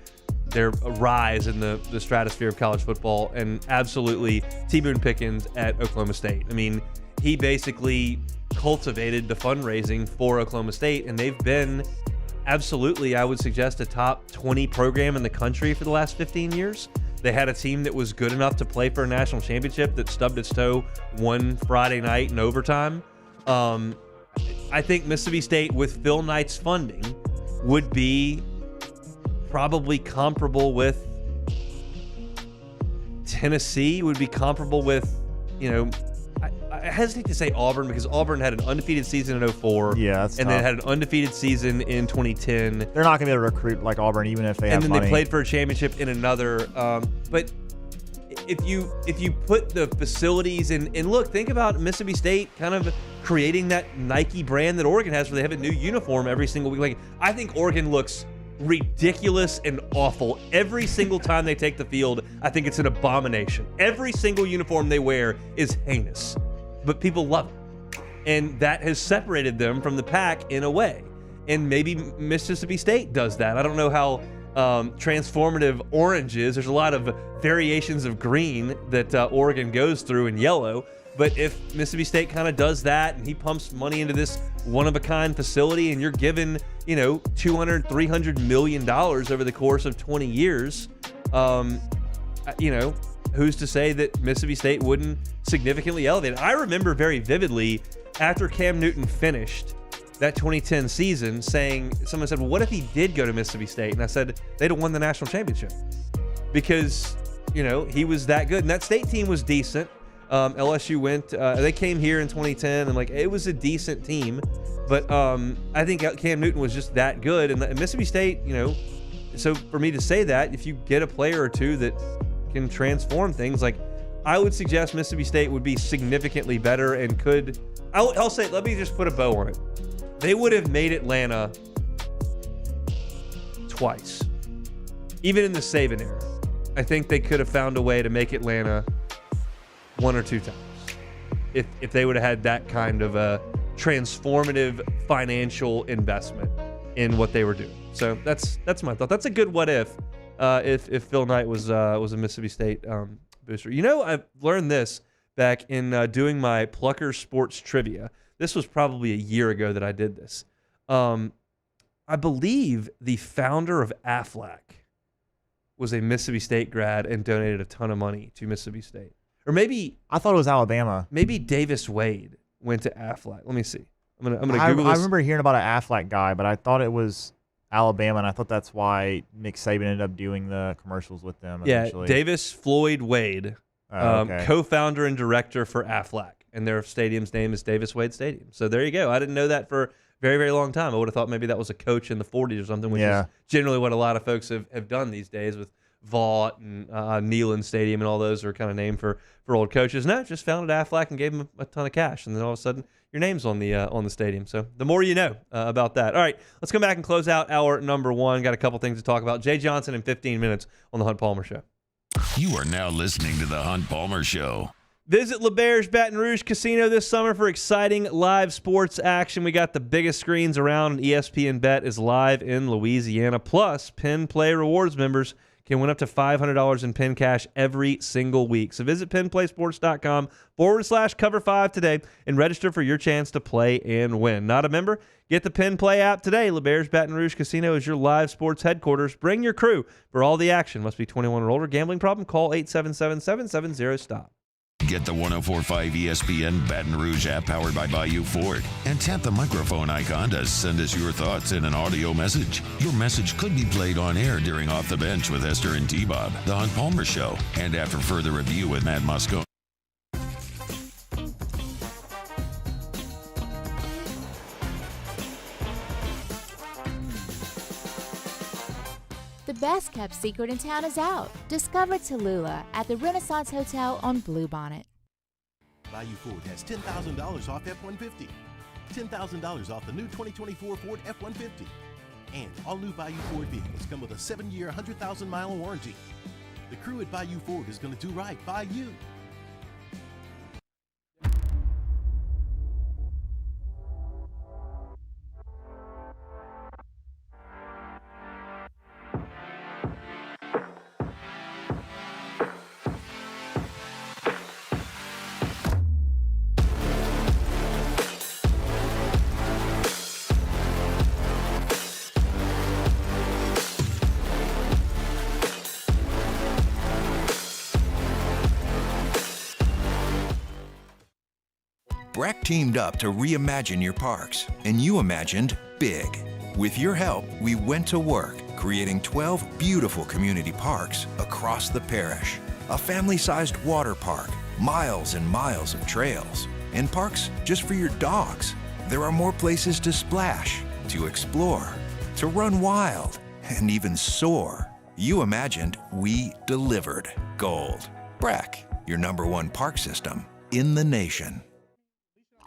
rise in the stratosphere of college football, and absolutely T. Boone Pickens at Oklahoma State. I mean, he basically cultivated the fundraising for Oklahoma State, and they've been absolutely, I would suggest, a top 20 program in the country for the last 15 years. They had a team that was good enough to play for a national championship that stubbed its toe one Friday night in overtime. I think Mississippi State, with Phil Knight's funding, would be probably comparable with Tennessee, would be comparable with, I hesitate to say Auburn because Auburn had an undefeated season in 2004. Yeah, that's and tough. then had an undefeated season in 2010. They're not going to be able to recruit like Auburn even if they have And then money. they played for a championship in another. But if you put the facilities and look, think about Mississippi State kind of creating that Nike brand that Oregon has, where they have a new uniform every single week. Like, I think Oregon looks ridiculous and awful every single time they take the field. I think it's an abomination. Every single uniform they wear is heinous, but people love it, and that has separated them from the pack in a way. And maybe Mississippi State does that. I don't know how transformative orange is. There's a lot of variations of green that Oregon goes through in yellow. But if Mississippi State kind of does that and he pumps money into this one-of-a-kind facility and you're given, $200, $300 million over the course of 20 years, who's to say that Mississippi State wouldn't significant'ly elevate it? I remember very vividly after Cam Newton finished that 2010 season someone said, well, what if he did go to Mississippi State? And I said, they'd have won the national championship because, he was that good. And that state team was decent. LSU went, they came here in 2010 and it was a decent team, but I think Cam Newton was just that good. And Mississippi State, so for me to say that, if you get a player or two that can transform things, I would suggest Mississippi State would be significantly better and I'll say, let me just put a bow on it. They would have made Atlanta twice. Even in the Saban era, I think they could have found a way to make Atlanta one or two times if they would have had that kind of a transformative financial investment in what they were doing. So that's my thought. That's a good what if Phil Knight was a Mississippi State booster. I've learned this back in doing my Plucker Sports Trivia. This was probably a year ago that I did this. I believe the founder of Aflac was a Mississippi State grad and donated a ton of money to Mississippi State. Or maybe I thought it was Alabama. Maybe Davis Wade went to Aflac. Let me see. I'm gonna Google this. I remember hearing about an Aflac guy, but I thought it was Alabama, and I thought that's why Nick Saban ended up doing the commercials with them. Eventually. Yeah, Davis Floyd Wade, okay. co-founder and director for Aflac, and their stadium's name is Davis Wade Stadium. So there you go. I didn't know that for a very, very long time. I would have thought maybe that was a coach in the 40s or something, which is generally what a lot of folks have done these days with Vaught and Neyland Stadium, and all those are kind of named for old coaches. No, just founded Aflac and gave them a ton of cash, and then all of a sudden your name's on the stadium. So the more you know about that. All right, let's come back and close out hour number one. Got a couple things to talk about. Jay Johnson in 15 minutes on the Hunt Palmer Show. You are now listening to the Hunt Palmer Show. Visit LeBear's Baton Rouge Casino this summer for exciting live sports action. We got the biggest screens around, and ESPN Bet is live in Louisiana. Plus, Pin Play Rewards members can win up to $500 in pin cash every single week. So visit pinplaysports.com/cover5 today and register for your chance to play and win. Not a member? Get the Pin Play app today. LeBear's Baton Rouge Casino is your live sports headquarters. Bring your crew for all the action. Must be 21 or older. Gambling problem? Call 877-770-STOP. Get the 104.5 ESPN Baton Rouge app powered by Bayou Ford and tap the microphone icon to send us your thoughts in an audio message. Your message could be played on air during Off the Bench with Esther and T-Bob, The Hunt Palmer Show, and after further review with Matt Moscone. The best kept secret in town is out. Discover Tallulah at the Renaissance Hotel on Bluebonnet. Bayou Ford has $10,000 off F-150. $10,000 off the new 2024 Ford F-150. And all new Bayou Ford vehicles come with a 7-year, 100,000-mile warranty. The crew at Bayou Ford is going to do right by you. BRAC teamed up to reimagine your parks, and you imagined big. With your help, we went to work, creating 12 beautiful community parks across the parish. A family-sized water park, miles and miles of trails, and parks just for your dogs. There are more places to splash, to explore, to run wild, and even soar. You imagined, we delivered gold. BRAC, your #1 park system in the nation.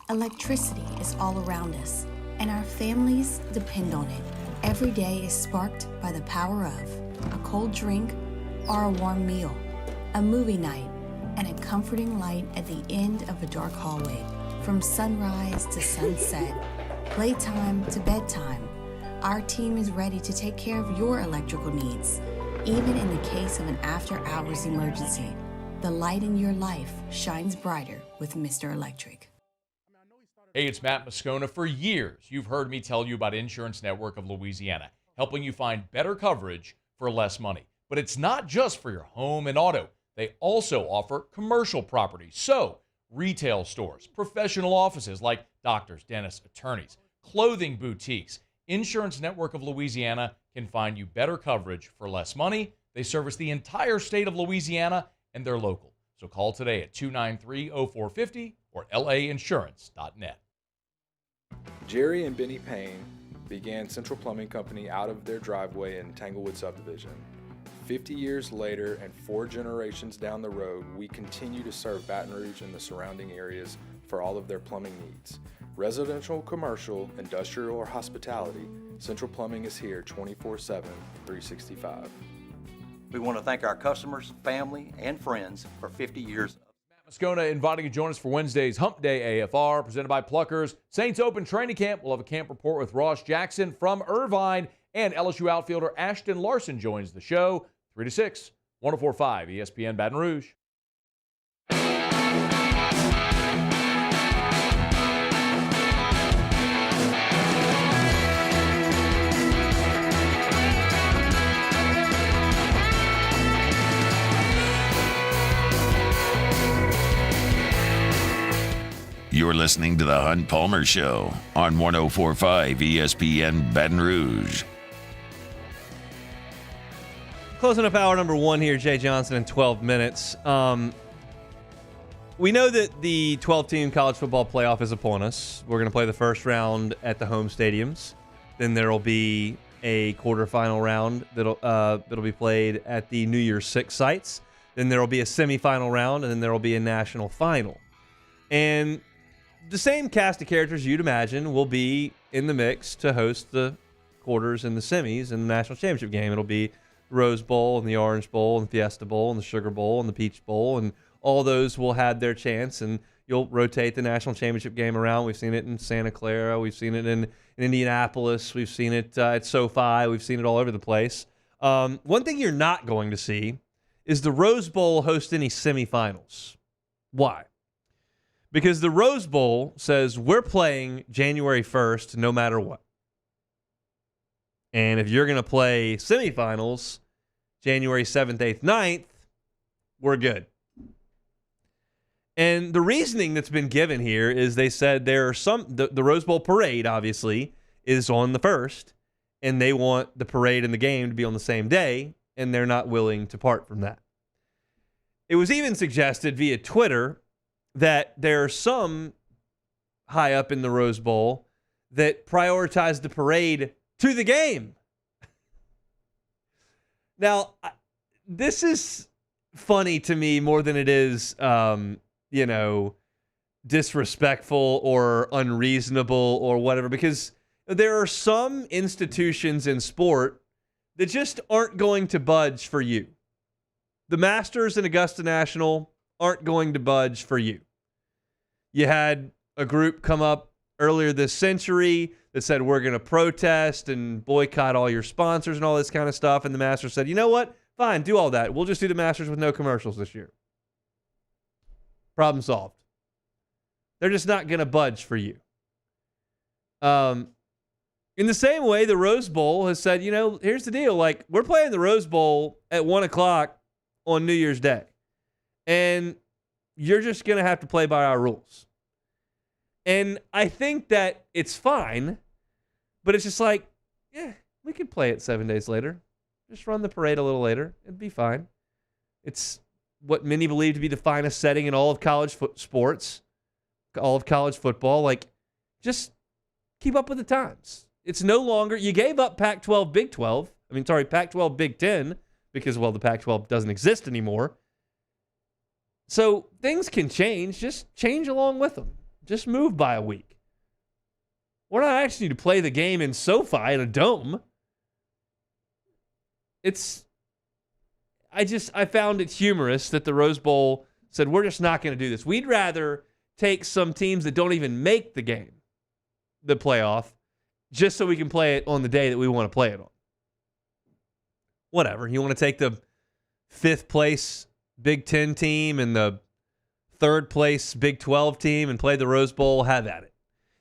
Electricity is all around us, and our families depend on it. Every day is sparked by the power of a cold drink or a warm meal, a movie night, and a comforting light at the end of a dark hallway. From sunrise to sunset, playtime to bedtime, our team is ready to take care of your electrical needs. Even in the case of an after-hours emergency, the light in your life shines brighter with Mr. Electric. Hey, it's Matt Moscona. For years, you've heard me tell you about Insurance Network of Louisiana, helping you find better coverage for less money. But it's not just for your home and auto. They also offer commercial property. So, retail stores, professional offices like doctors, dentists, attorneys, clothing boutiques. Insurance Network of Louisiana can find you better coverage for less money. They service the entire state of Louisiana, and they're local. So call today at 293-0450 or lainsurance.net. Jerry and Benny Payne began Central Plumbing Company out of their driveway in Tanglewood subdivision. 50 years later and 4 generations down the road, we continue to serve Baton Rouge and the surrounding areas for all of their plumbing needs. Residential, commercial, industrial, or hospitality, Central Plumbing is here 24/7, 365. We want to thank our customers, family, and friends for 50 years. Moscona inviting you to join us for Wednesday's Hump Day AFR, presented by Pluckers. Saints Open Training Camp. We'll have a camp report with Ross Jackson from Irvine, and LSU outfielder Ashton Larson joins the show 3 to 6, 104.5 ESPN Baton Rouge. You're listening to The Hunt Palmer Show on 104.5 ESPN Baton Rouge. Closing up hour number 1 here, Jay Johnson, in 12 minutes. We know that the 12-team college football playoff is upon us. We're going to play the first round at the home stadiums. Then there will be a quarterfinal round that'll be played at the New Year's Six sites. Then there will be a semifinal round, and then there will be a national final. And the same cast of characters you'd imagine will be in the mix to host the quarters and the semis in the national championship game. It'll be Rose Bowl and the Orange Bowl and Fiesta Bowl and the Sugar Bowl and the Peach Bowl, and all those will have their chance, and you'll rotate the national championship game around. We've seen it in Santa Clara. We've seen it in Indianapolis. We've seen it at SoFi. We've seen it all over the place. One thing you're not going to see is the Rose Bowl host any semifinals. Why? Because the Rose Bowl says we're playing January 1st no matter what. And if you're going to play semifinals January 7th, 8th, 9th, we're good. And the reasoning that's been given here is they said there are the Rose Bowl parade, obviously, is on the 1st, and they want the parade and the game to be on the same day, and they're not willing to part from that. It was even suggested via Twitter that there are some high up in the Rose Bowl that prioritize the parade to the game. Now, this is funny to me more than it is, disrespectful or unreasonable or whatever, because there are some institutions in sport that just aren't going to budge for you. The Masters and Augusta National aren't going to budge for you. You had a group come up earlier this century that said, we're going to protest and boycott all your sponsors and all this kind of stuff. And the Masters said, you know what? Fine, do all that. We'll just do the Masters with no commercials this year. Problem solved. They're just not going to budge for you. In the same way, the Rose Bowl has said, here's the deal. Like, we're playing the Rose Bowl at 1 o'clock on New Year's Day. And you're just going to have to play by our rules. And I think that it's fine, but it's just like, yeah, we could play it 7 days later. Just run the parade a little later. It'd be fine. It's what many believe to be the finest setting in all of college sports, all of college football. Like, just keep up with the times. It's no longer, you gave up Pac-12, Pac-12, Big Ten, because, the Pac-12 doesn't exist anymore. So things can change. Just change along with them. Just move by a week. We're not asking you to play the game in SoFi in a dome. I found it humorous that the Rose Bowl said, we're just not going to do this. We'd rather take some teams that don't even make the game, the playoff, just so we can play it on the day that we want to play it on. Whatever. You want to take the 5th place Big Ten team and the 3rd place Big 12 team and play the Rose Bowl, have at it.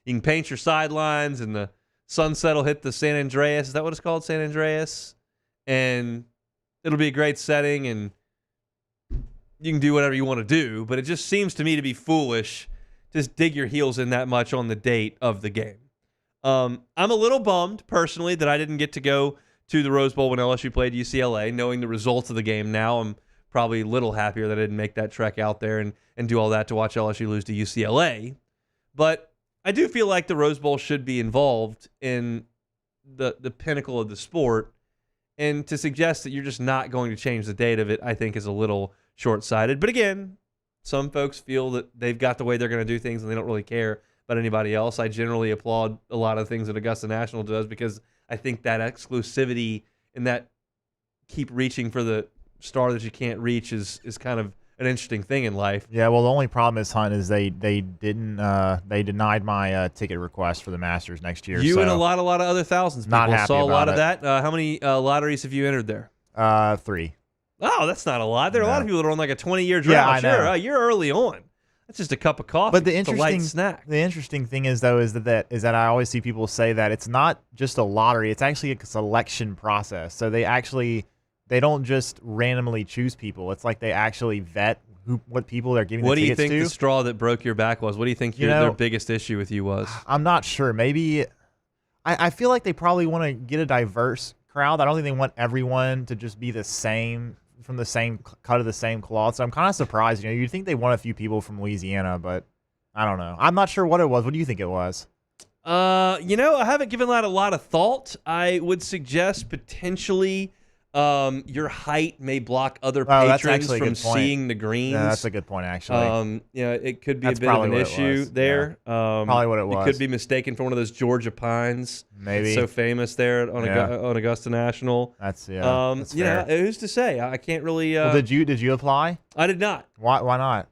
You can paint your sidelines and the sunset will hit the San Andreas. Is that what it's called? San Andreas? And it'll be a great setting and you can do whatever you want to do, but it just seems to me to be foolish to just dig your heels in that much on the date of the game. I'm a little bummed, personally, that I didn't get to go to the Rose Bowl when LSU played UCLA. Knowing the results of the game now, I'm probably a little happier that I didn't make that trek out there and do all that to watch LSU lose to UCLA. But I do feel like the Rose Bowl should be involved in the pinnacle of the sport. And to suggest that you're just not going to change the date of it, I think is a little short-sighted. But again, some folks feel that they've got the way they're going to do things and they don't really care about anybody else. I generally applaud a lot of things that Augusta National does because I think that exclusivity and that keep reaching for the star that you can't reach is kind of an interesting thing in life. Yeah, well, the only problem is, Hunt, is they denied my ticket request for the Masters next year. You and a lot of other thousands of people not happy saw a lot about of that. How many lotteries have you entered there? 3. Oh, that's not a lot. There are a lot of people that are on like a 20-year drought. Yeah, I know. Sure, you're early on. That's just a cup of coffee. But the it's a light snack. The interesting thing is, though, is that I always see people say that it's not just a lottery; it's actually a selection process. So they don't just randomly choose people. It's like they actually vet what people they're giving. What the do you tickets think to. the straw that broke your back was? What do you think their biggest issue with you was? I'm not sure. Maybe I feel like they probably want to get a diverse crowd. I don't think they want everyone to just be the same, from the same cut of the same cloth. So I'm kind of surprised. You'd think they want a few people from Louisiana, but I don't know. I'm not sure what it was. What do you think it was? I haven't given that a lot of thought. I would suggest potentially your height may block other patrons from seeing the greens. Yeah, that's a good point, actually. It could be a bit of an issue there. Yeah. Probably what it was. It could be mistaken for one of those Georgia pines. Maybe. So famous there on Augusta National. That's fair. Who's to say? I can't really. Well, did you apply? I did not. Why not?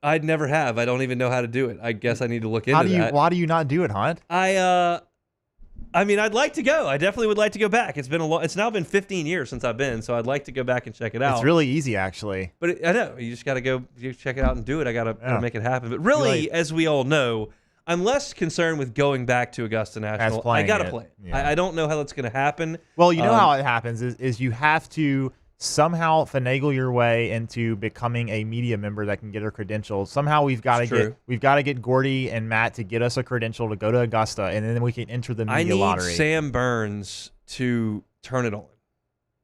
I'd never have. I don't even know how to do it. I guess I need to look into that. Why do you not do it, Hunt? I'd like to go. I definitely would like to go back. It's now been 15 years since I've been, so I'd like to go back and check it out. It's really easy, actually. But I know you just got to go check it out and do it. I got to make it happen. But really, as we all know, I'm less concerned with going back to Augusta National. I got to play it. Yeah. I don't know how that's going to happen. Well, you know how it happens is you have to somehow finagle your way into becoming a media member that can get a credential. Somehow we've got to get Gordy and Matt to get us a credential to go to Augusta, and then we can enter the media lottery. I need Sam Burns to turn it on.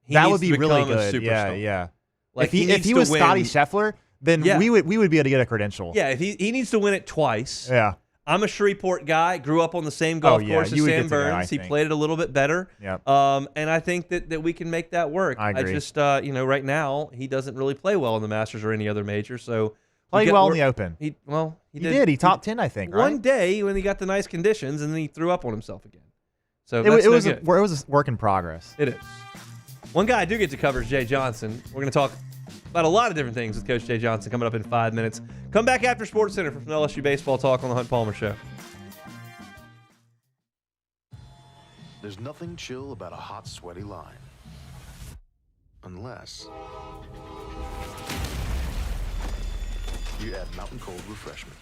That would be really good. Yeah. Like if he was Scotty Scheffler, then we would be able to get a credential. Yeah, if he needs to win it twice. Yeah. I'm a Shreveport guy. Grew up on the same golf course as Sam Burns. He played it a little bit better. Yep. And I think that we can make that work. I agree. I just, right now he doesn't really play well in the Masters or any other major. So played well in the Open. He did. He top 10, I think. Right? One day when he got the nice conditions, and then he threw up on himself again. So it was a work in progress. It is. One guy I do get to cover is Jay Johnson. We're going to talk about a lot of different things with Coach Jay Johnson coming up in 5 minutes. Come back after Sports Center for some LSU baseball talk on the Hunt Palmer Show. There's nothing chill about a hot, sweaty line. Unless you add Mountain Cold Refreshment.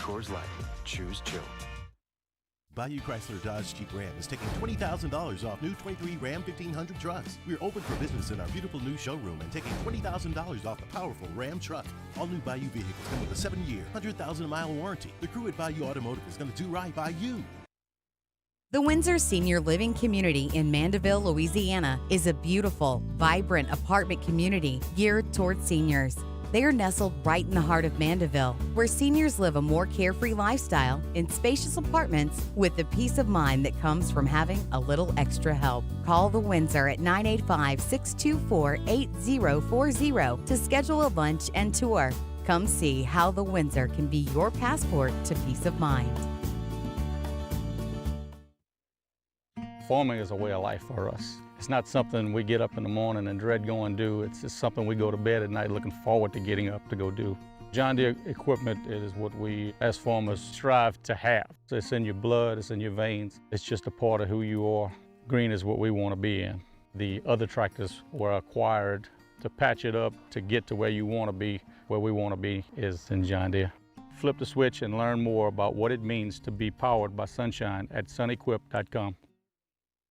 Coors Light. Choose chill. Bayou Chrysler Dodge Jeep Ram is taking $20,000 off new 23 Ram 1500 trucks. We're open for business in our beautiful new showroom and taking $20,000 off the powerful Ram truck. All new Bayou vehicles come with a 7-year, 100,000-mile warranty. The crew at Bayou Automotive is going to do right by you. The Windsor Senior Living Community in Mandeville, Louisiana is a beautiful, vibrant apartment community geared toward seniors. They are nestled right in the heart of Mandeville, where seniors live a more carefree lifestyle in spacious apartments with the peace of mind that comes from having a little extra help. Call the Windsor at 985-624-8040 to schedule a lunch and tour. Come see how the Windsor can be your passport to peace of mind. Farming is a way of life for us. It's not something we get up in the morning and dread going do. It's just something we go to bed at night looking forward to getting up to go do. John Deere equipment is what we as farmers strive to have. It's in your blood, it's in your veins. It's just a part of who you are. Green is what we want to be in. The other tractors were acquired to patch it up to get to where you want to be. Where we want to be is in John Deere. Flip the switch and learn more about what it means to be powered by sunshine at sunequip.com.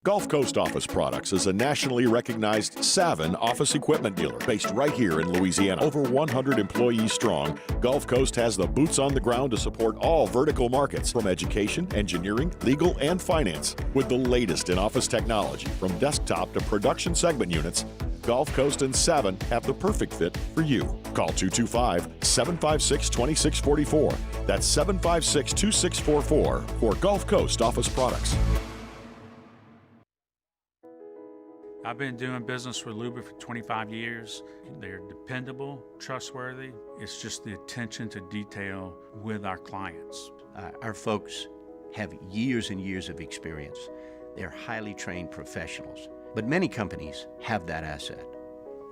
Gulf Coast Office Products is a nationally recognized Savin office equipment dealer based right here in Louisiana. Over 100 employees strong, Gulf Coast has the boots on the ground to support all vertical markets, from education, engineering, legal, and finance. With the latest in office technology, from desktop to production segment units, Gulf Coast and Savin have the perfect fit for you. Call 225-756-2644. That's 756-2644 for Gulf Coast Office Products. I've been doing business with Loomis for 25 years. They're dependable, trustworthy. It's just the attention to detail with our clients. Our folks have years and years of experience. They're highly trained professionals, but many companies have that asset.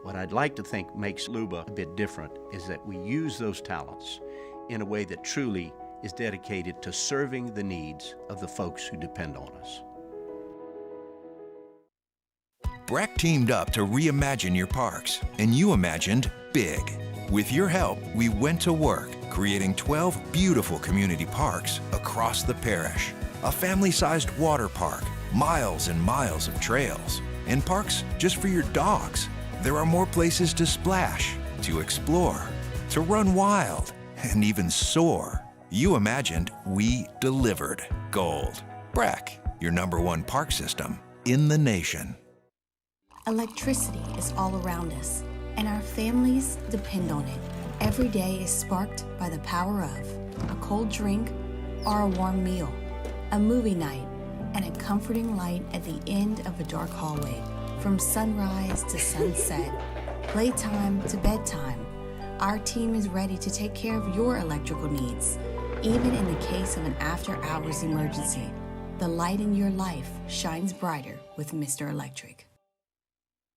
What I'd like to think makes Luba a bit different is that we use those talents in a way that truly is dedicated to serving the needs of the folks who depend on us. Breck teamed up to reimagine your parks, and you imagined big. With your help, we went to work, creating 12 beautiful community parks across the parish. A family-sized water park, miles and miles of trails, and parks just for your dogs. There are more places to splash, to explore, to run wild, and even soar. You imagined, we delivered. Gold. Breck, your #1 park system in the nation. Electricity is all around us, and our families depend on it. Every day is sparked by the power of a cold drink or a warm meal, a movie night, and a comforting light at the end of a dark hallway. From sunrise to sunset, playtime to bedtime, our team is ready to take care of your electrical needs. Even in the case of an after-hours emergency, the light in your life shines brighter with Mr. Electric.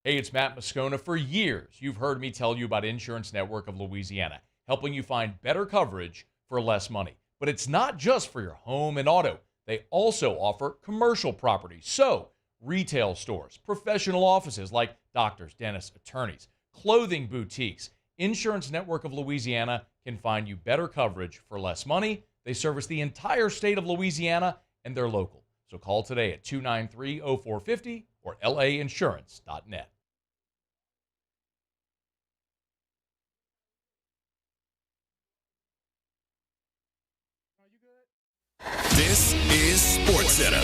Hey, it's Matt Moscona. For years, you've heard me tell you about Insurance Network of Louisiana, helping you find better coverage for less money. But it's not just for your home and auto. They also offer commercial property. So, retail stores, professional offices like doctors, dentists, attorneys, clothing boutiques. Insurance Network of Louisiana can find you better coverage for less money. They service the entire state of Louisiana, and they're local. So call today at 293-0450 or lainsurance.net. This is SportsCenter.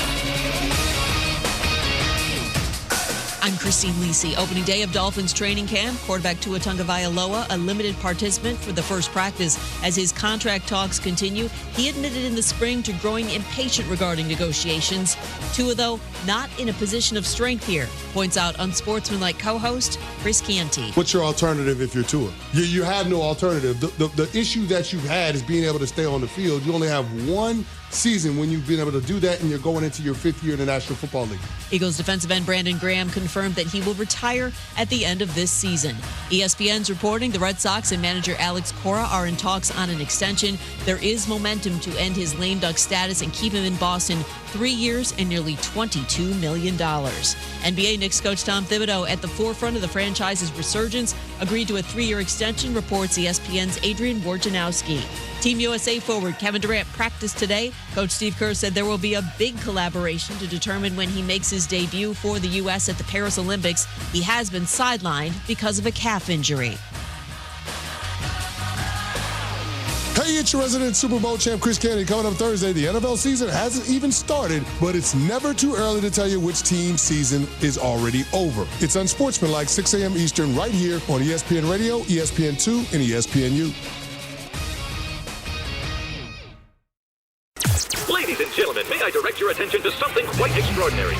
I'm Christine Lisi. Opening day of Dolphins training camp. Quarterback Tua Tagovailoa, a limited participant for the first practice. As his contract talks continue, he admitted in the spring to growing impatient regarding negotiations. Tua, though, not in a position of strength here, points out unsportsmanlike co-host Chris Canty. What's your alternative if you're Tua? You have no alternative. The issue that you've had is being able to stay on the field. You only have one season when you've been able to do that, and you're going into your 5th year in the National Football League. Eagles defensive end Brandon Graham confirmed that he will retire at the end of this season. ESPN's reporting the Red Sox and manager Alex Cora are in talks on an extension. There is momentum to end his lame duck status and keep him in Boston 3 years and nearly $22 million. NBA Knicks coach Tom Thibodeau, at the forefront of the franchise's resurgence, agreed to a 3-year extension, reports ESPN's Adrian Wojnarowski. Team USA forward Kevin Durant practiced today. Coach Steve Kerr said there will be a big collaboration to determine when he makes his debut for the U.S. at the Paris Olympics. He has been sidelined because of a calf injury. Hey, it's your resident Super Bowl champ, Chris Canty. Coming up Thursday, the NFL season hasn't even started, but it's never too early to tell you which team's season is already over. It's unsportsmanlike, 6 a.m. Eastern, right here on ESPN Radio, ESPN2, and ESPNU. Ladies and gentlemen, may I direct your attention to something quite extraordinary?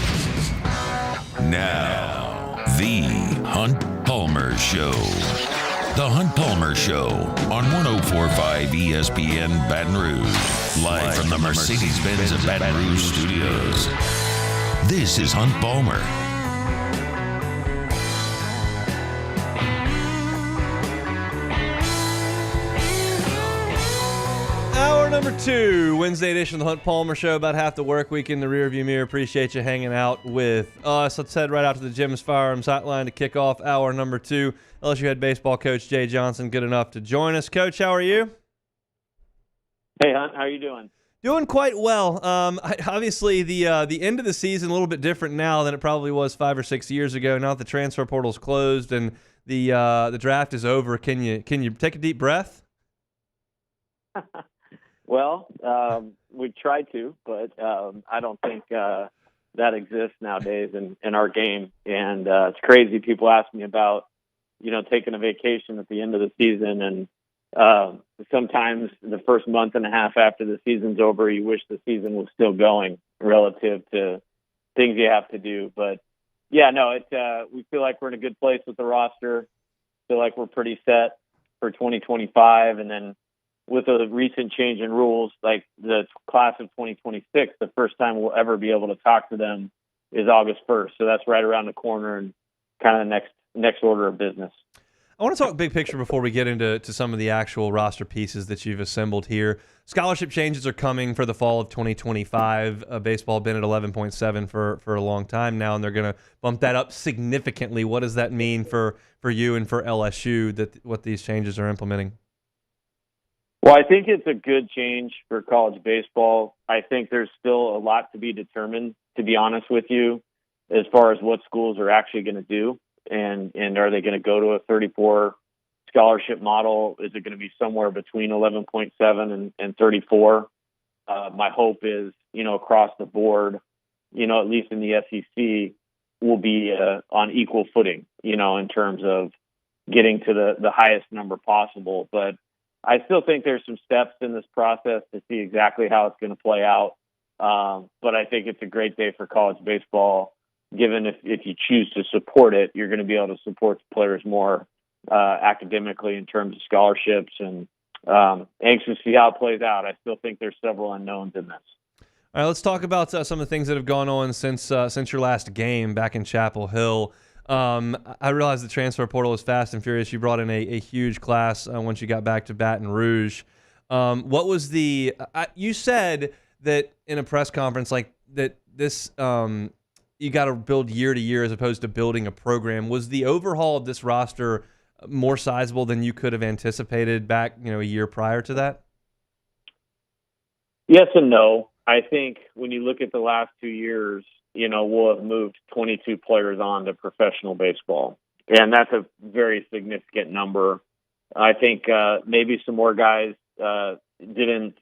Now, the Hunt Palmer Show. The Hunt Palmer Show on 104.5 ESPN Baton Rouge. Live from the Mercedes-Benz of Baton Rouge studios. This is Hunt Palmer. Hour number 2, Wednesday edition of the Hunt Palmer Show. About half the work week in the rearview mirror. Appreciate you hanging out with us. Let's head right out to the Jim's Firearms Hotline to kick off hour number 2. LSU head baseball coach Jay Johnson, good enough to join us. Coach, how are you? Hey, Hunt, how are you doing? Doing quite well. Obviously, the end of the season a little bit different now than it probably was 5 or 6 years ago. Now that the transfer portal's closed and the draft is over, can you take a deep breath? Well, we tried to, but I don't think that exists nowadays in our game. And it's crazy. People ask me about, taking a vacation at the end of the season. And sometimes the first month and a half after the season's over, you wish the season was still going relative to things you have to do. But, yeah, no, we feel like we're in a good place with the roster. Feel like we're pretty set for 2025. And then with a recent change in rules, like the class of 2026, the first time we'll ever be able to talk to them is August 1st. So that's right around the corner and kind of the next order of business. I want to talk big picture before we get into some of the actual roster pieces that you've assembled here. Scholarship changes are coming for the fall of 2025. Baseball been at 11.7 for a long time now, and they're going to bump that up significantly. What does that mean for you and for LSU, what these changes are implementing? Well, I think it's a good change for college baseball. I think there's still a lot to be determined, to be honest with you, as far as what schools are actually going to do. And are they going to go to a 34 scholarship model? Is it going to be somewhere between 11.7 and 34? My hope is, across the board, at least in the SEC, will be on equal footing, in terms of getting to the highest number possible. But I still think there's some steps in this process to see exactly how it's going to play out. But I think it's a great day for college baseball, given if you choose to support it, you're going to be able to support the players more academically in terms of scholarships, and anxious to see how it plays out. I still think there's several unknowns in this. All right, let's talk about some of the things that have gone on since your last game back in Chapel Hill. I realize the transfer portal is fast and furious. You brought in a huge class once you got back to Baton Rouge. What was you said that in a press conference like that this you got to build year to year as opposed to building a program. Was the overhaul of this roster more sizable than you could have anticipated back, a year prior to that? Yes and no. I think when you look at the last 2 years, we'll have moved 22 players on to professional baseball. And that's a very significant number. I think maybe some more guys didn't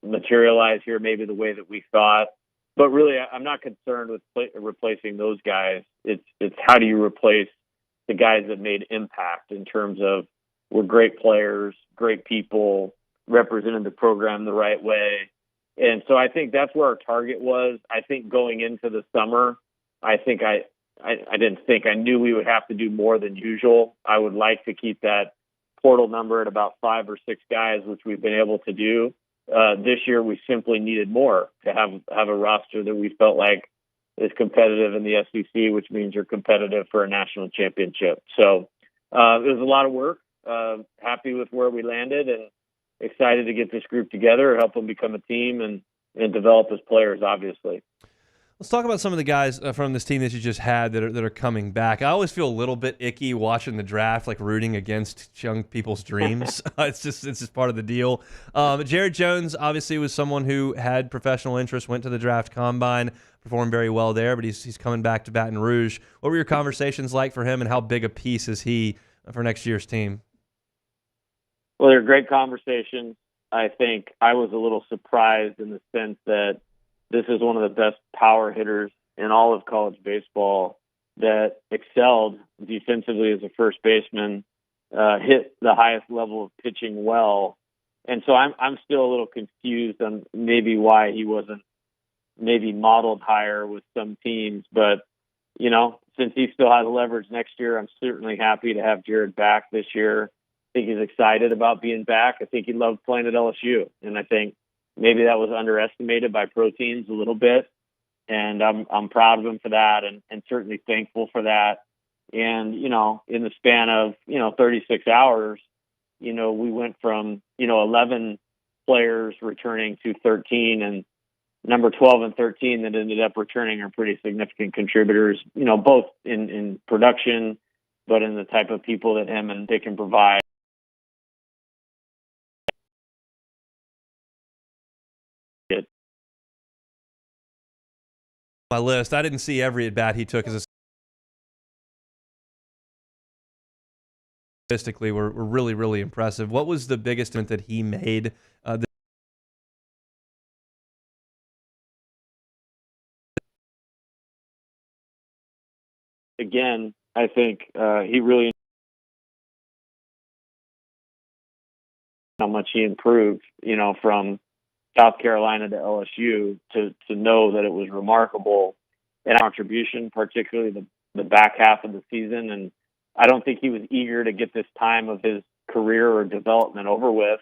materialize here maybe the way that we thought. But really, I'm not concerned with replacing those guys. It's how do you replace the guys that made impact in terms of we're great players, great people, represented the program the right way. And so I think that's where our target was. I think going into the summer, I knew we would have to do more than usual. I would like to keep that portal number at about 5 or 6 guys, which we've been able to do. This year, we simply needed more to have a roster that we felt like is competitive in the SEC, which means you're competitive for a national championship. So it was a lot of work. Happy with where we landed and excited to get this group together, help them become a team and develop as players, obviously. Let's talk about some of the guys from this team that you just had that are coming back. I always feel a little bit icky watching the draft, like rooting against young people's dreams. It's just part of the deal. Jared Jones obviously was someone who had professional interest, went to the draft combine, performed very well there, but he's coming back to Baton Rouge. What were your conversations like for him, and how big a piece is he for next year's team? Well, they're great conversations. I think I was a little surprised in the sense that this is one of the best power hitters in all of college baseball that excelled defensively as a first baseman, hit the highest level of pitching well. And so I'm still a little confused on maybe why he wasn't maybe modeled higher with some teams. But, since he still has leverage next year, I'm certainly happy to have Jared back this year. I think he's excited about being back. I think he loved playing at LSU. And I think maybe that was underestimated by pro teams a little bit. And I'm proud of him for that and certainly thankful for that. And, in the span of, 36 hours, we went from, 11 players returning to 13, and number 12 and 13 that ended up returning are pretty significant contributors, both in production, but in the type of people that him and they can provide. My list. I didn't see every at bat he took as a statistically were really, really impressive. What was the biggest event that he made? Again, I think he really how much he improved, from South Carolina to LSU to know that it was remarkable and contribution, particularly the back half of the season. And I don't think he was eager to get this time of his career or development over with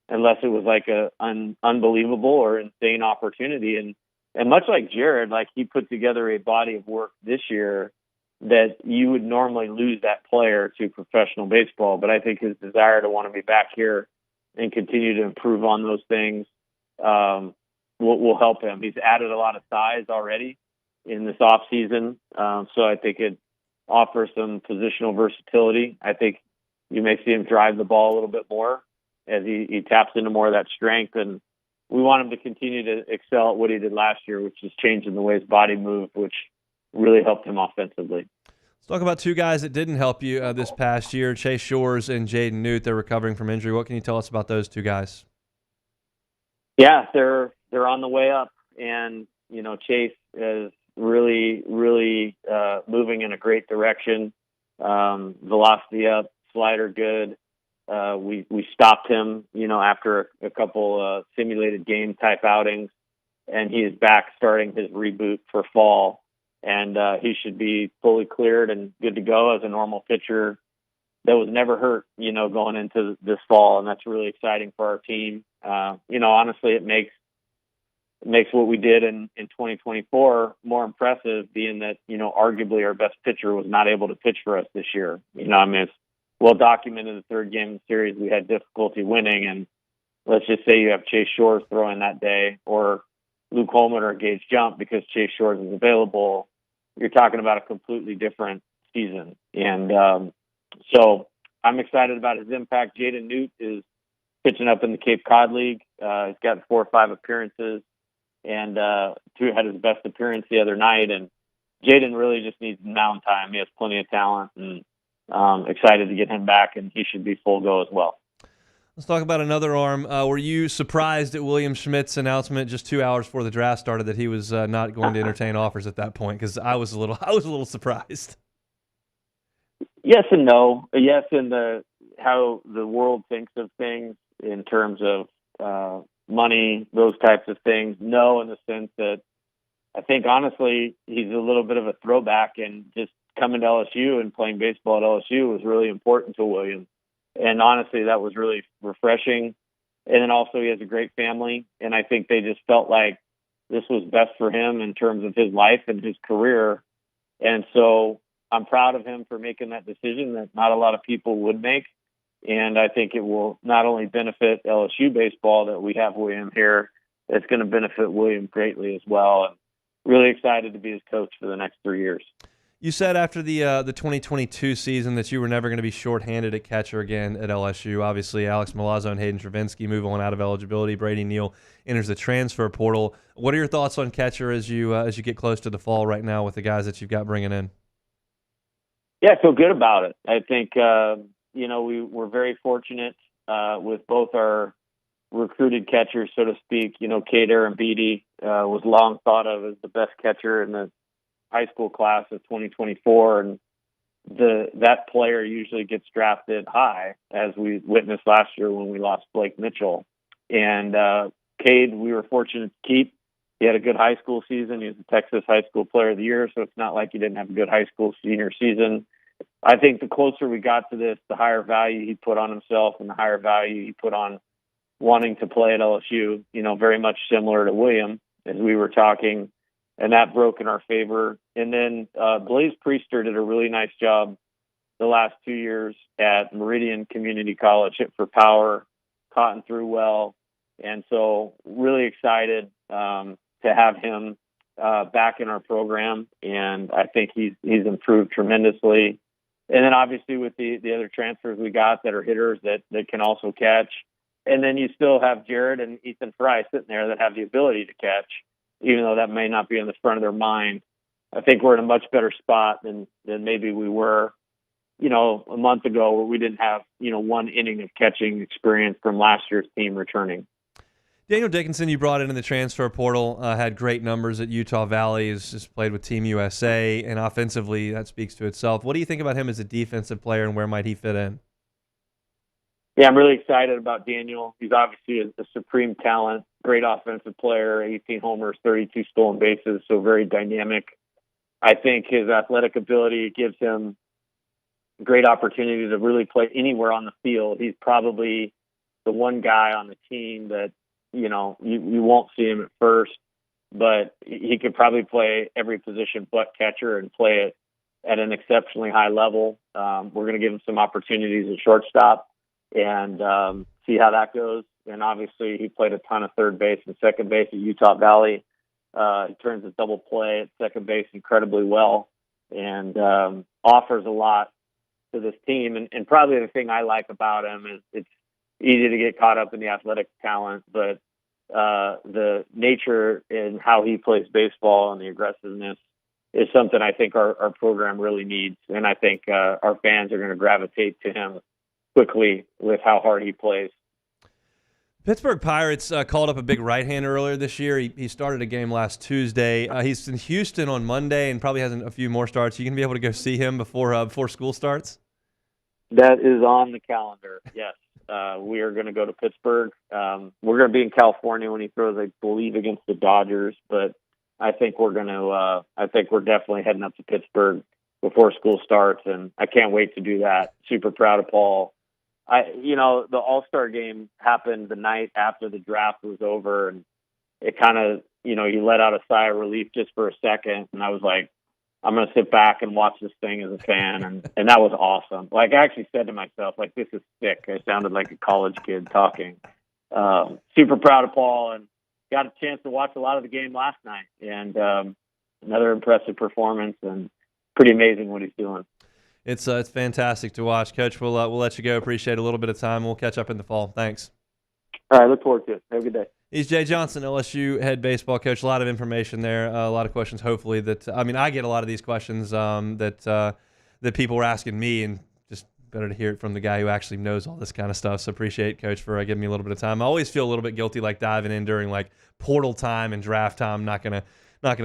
unless it was like an unbelievable or insane opportunity. And much like Jared, like he put together a body of work this year that you would normally lose that player to professional baseball. But I think his desire to want to be back here and continue to improve on those things will help him. He's added a lot of size already in this off season, so I think it offers some positional versatility. I think you may see him drive the ball a little bit more as he taps into more of that strength, and we want him to continue to excel at what he did last year, which is changing the way his body moved, which really helped him offensively. Let's talk about two guys that didn't help you this past year, Chase Shores and Jaden Newt. They're recovering from injury. What can you tell us about those two guys? Yeah, they're on the way up, and Chase is really moving in a great direction. Velocity up, slider good. We stopped him, after a couple simulated game type outings, and he is back starting his reboot for fall, and he should be fully cleared and good to go as a normal pitcher that was never hurt, going into this fall, and that's really exciting for our team. Honestly, it makes what we did in 2024 more impressive, being that, arguably our best pitcher was not able to pitch for us this year. It's well documented the third game of the series we had difficulty winning, and let's just say you have Chase Shores throwing that day, or Luke Holman or Gage Jump because Chase Shores is available, you're talking about a completely different season. And so I'm excited about his impact. Jaden Newt is pitching up in the Cape Cod League. He's got 4 or 5 appearances and had his best appearance the other night. And Jaden really just needs mound time. He has plenty of talent, and excited to get him back, and he should be full go as well. Let's talk about another arm. Were you surprised at William Schmidt's announcement just 2 hours before the draft started that he was not going to entertain offers at that point? Because I was a little surprised. Yes and no. Yes, in how the world thinks of things in terms of money, those types of things. No, in the sense that I think honestly he's a little bit of a throwback, and just coming to LSU and playing baseball at LSU was really important to William. And honestly, that was really refreshing. And then also he has a great family, and I think they just felt like this was best for him in terms of his life and his career. And so I'm proud of him for making that decision that not a lot of people would make. And I think it will not only benefit LSU baseball that we have William here, it's going to benefit William greatly as well. And really excited to be his coach for the next 3 years. You said after the 2022 season that you were never going to be shorthanded at catcher again at LSU. Obviously, Alex Milazzo and Hayden Travinski move on out of eligibility. Brady Neal enters the transfer portal. What are your thoughts on catcher as you get close to the fall right now with the guys that you've got bringing in? Yeah, I feel good about it. I think we were very fortunate with both our recruited catchers, so to speak. Cade Arambidi was long thought of as the best catcher in the high school class of 2024, and that player usually gets drafted high, as we witnessed last year when we lost Blake Mitchell. And Cade, we were fortunate to keep. He had a good high school season. He was the Texas High School Player of the Year, so it's not like he didn't have a good high school senior season. I think the closer we got to this, the higher value he put on himself and the higher value he put on wanting to play at LSU, very much similar to William as we were talking. And that broke in our favor. And then Blaze Priester did a really nice job the last 2 years at Meridian Community College, hit for power, caught through well. And so really excited to have him back in our program. And I think he's improved tremendously. And then obviously with the other transfers we got that are hitters that can also catch. And then you still have Jared and Ethan Fry sitting there that have the ability to catch, even though that may not be in the front of their mind. I think we're in a much better spot than maybe we were, a month ago, where we didn't have, one inning of catching experience from last year's team returning. Daniel Dickinson, you brought in the transfer portal, had great numbers at Utah Valley, has just played with Team USA, and offensively, that speaks to itself. What do you think about him as a defensive player, and where might he fit in? Yeah, I'm really excited about Daniel. He's obviously a supreme talent, great offensive player, 18 homers, 32 stolen bases, so very dynamic. I think his athletic ability gives him great opportunity to really play anywhere on the field. He's probably the one guy on the team that, you won't see him at first, but he could probably play every position but catcher and play it at an exceptionally high level. We're going to give him some opportunities at shortstop and see how that goes. And obviously he played a ton of third base and second base at Utah Valley. He turns his double play at second base incredibly well and offers a lot to this team. And probably the thing I like about him is it's easy to get caught up in the athletic talent, but the nature in how he plays baseball and the aggressiveness is something I think our program really needs. And I think our fans are going to gravitate to him quickly with how hard he plays. Pittsburgh Pirates called up a big right-hander earlier this year. He started a game last Tuesday. He's in Houston on Monday and probably has a few more starts. You going to be able to go see him before school starts? That is on the calendar, yes. We are going to go to Pittsburgh. We're going to be in California when he throws, I believe, against the Dodgers. But I think we're definitely heading up to Pittsburgh before school starts, and I can't wait to do that. Super proud of Paul. The All-Star game happened the night after the draft was over, and it kind of, you let out a sigh of relief just for a second, and I was like, I'm going to sit back and watch this thing as a fan, and that was awesome. Like, I actually said to myself, like, this is sick. I sounded like a college kid talking. Super proud of Paul, and got a chance to watch a lot of the game last night, and another impressive performance, and pretty amazing what he's doing. It's fantastic to watch. Coach, we'll let you go. Appreciate a little bit of time. We'll catch up in the fall. Thanks. All right, look forward to it. Have a good day. He's Jay Johnson, LSU head baseball coach. A lot of information there, a lot of questions. Hopefully I get a lot of these questions that people were asking me, and just better to hear it from the guy who actually knows all this kind of stuff. So appreciate Coach for giving me a little bit of time. I always feel a little bit guilty like diving in during like portal time and draft time. I'm not gonna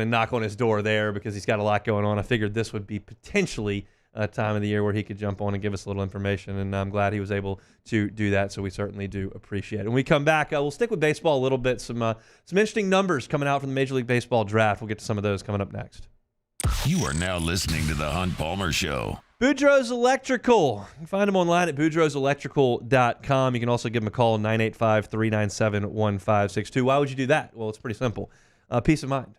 knock on his door there because he's got a lot going on. I figured this would be potentially a time of the year where he could jump on and give us a little information, and I'm glad he was able to do that, so we certainly do appreciate it. When we come back, we'll stick with baseball a little bit. Some interesting numbers coming out from the Major League Baseball draft. We'll get to some of those coming up next. You are now listening to The Hunt Palmer Show. Boudreaux's Electrical. You can find them online at boudreauxelectrical.com. You can also give them a call, 985-397-1562. Why would you do that? Well, it's pretty simple. Peace of mind.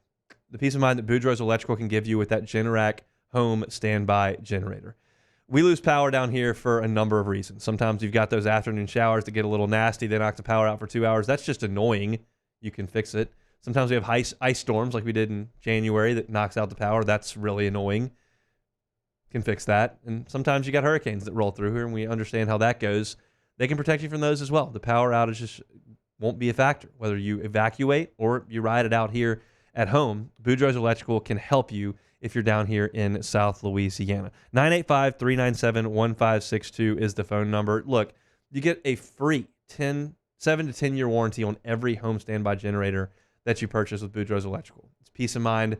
The peace of mind that Boudreaux's Electrical can give you with that Generac home standby generator. We lose power down here for a number of reasons. Sometimes you've got those afternoon showers that get a little nasty. They knock the power out for 2 hours. That's just annoying. You can fix it. Sometimes we have ice storms like we did in January that knocks out the power. That's really annoying. Can fix that. And sometimes you got hurricanes that roll through here, and we understand how that goes. They can protect you from those as well. The power outages won't be a factor, whether you evacuate or you ride it out here at home. Boudreaux's Electrical can help you if you're down here in South Louisiana. 985-397-1562 is the phone number. Look, you get a free 7 to 10 year warranty on every home standby generator that you purchase with Boudreaux's Electrical. It's peace of mind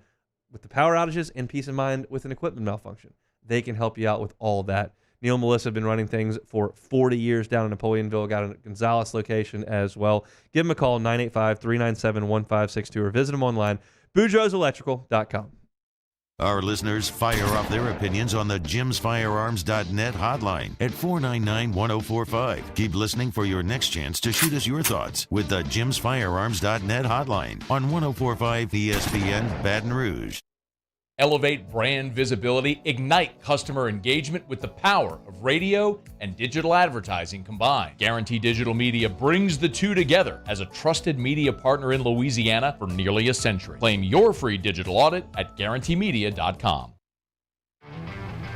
with the power outages and peace of mind with an equipment malfunction. They can help you out with all that. Neil and Melissa have been running things for 40 years down in Napoleonville. Got a Gonzales location as well. Give them a call, 985-397-1562, or visit them online, boudreauxelectrical.com. Our listeners fire off their opinions on the jimsfirearms.net hotline at 499-1045. Keep listening for your next chance to shoot us your thoughts with the jimsfirearms.net hotline on 1045 ESPN Baton Rouge. Elevate brand visibility, ignite customer engagement with the power of radio and digital advertising combined. Guarantee Digital Media brings the two together as a trusted media partner in Louisiana for nearly a century. Claim your free digital audit at guaranteemedia.com.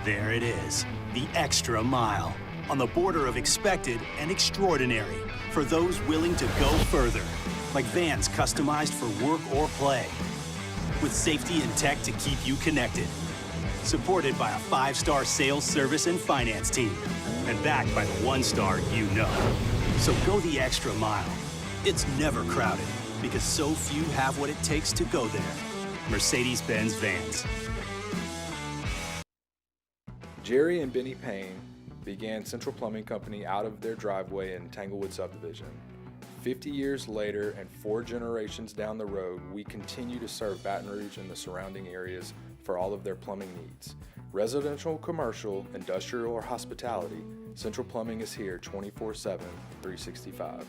There it is, the extra mile, on the border of expected and extraordinary for those willing to go further, like vans customized for work or play, with safety and tech to keep you connected. Supported by a 5-star sales, service, and finance team. And backed by the 1-star you know. So go the extra mile. It's never crowded because so few have what it takes to go there. Mercedes-Benz Vans. Jerry and Benny Payne began Central Plumbing Company out of their driveway in Tanglewood Subdivision. 50 years later and 4 generations down the road, we continue to serve Baton Rouge and the surrounding areas for all of their plumbing needs. Residential, commercial, industrial, or hospitality, Central Plumbing is here 24/7, 365.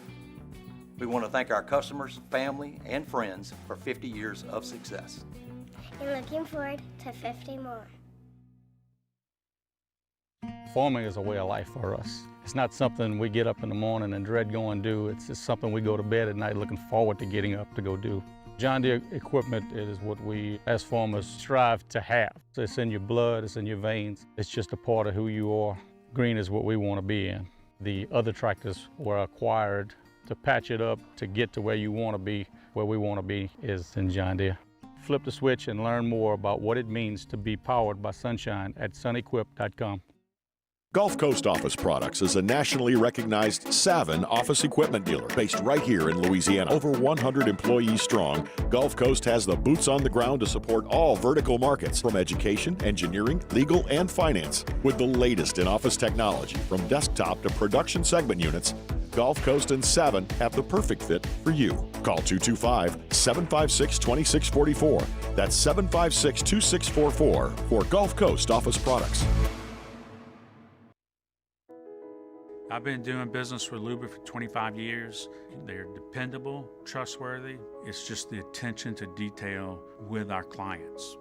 We want to thank our customers, family, and friends for 50 years of success. And looking forward to 50 more. Farming is a way of life for us. It's not something we get up in the morning and dread going do. It's just something we go to bed at night looking forward to getting up to go do. John Deere equipment is what we as farmers strive to have. So it's in your blood, it's in your veins. It's just a part of who you are. Green is what we want to be in. The other tractors were acquired to patch it up to get to where you want to be. Where we want to be is in John Deere. Flip the switch and learn more about what it means to be powered by sunshine at sunequip.com. Gulf Coast Office Products is a nationally recognized Savin office equipment dealer based right here in Louisiana. Over 100 employees strong, Gulf Coast has the boots on the ground to support all vertical markets, from education, engineering, legal, and finance. With the latest in office technology, from desktop to production segment units, Gulf Coast and Savin have the perfect fit for you. Call 225-756-2644. That's 756-2644 for Gulf Coast Office Products. I've been doing business with Loomis for 25 years. They're dependable, trustworthy. It's just the attention to detail with our clients.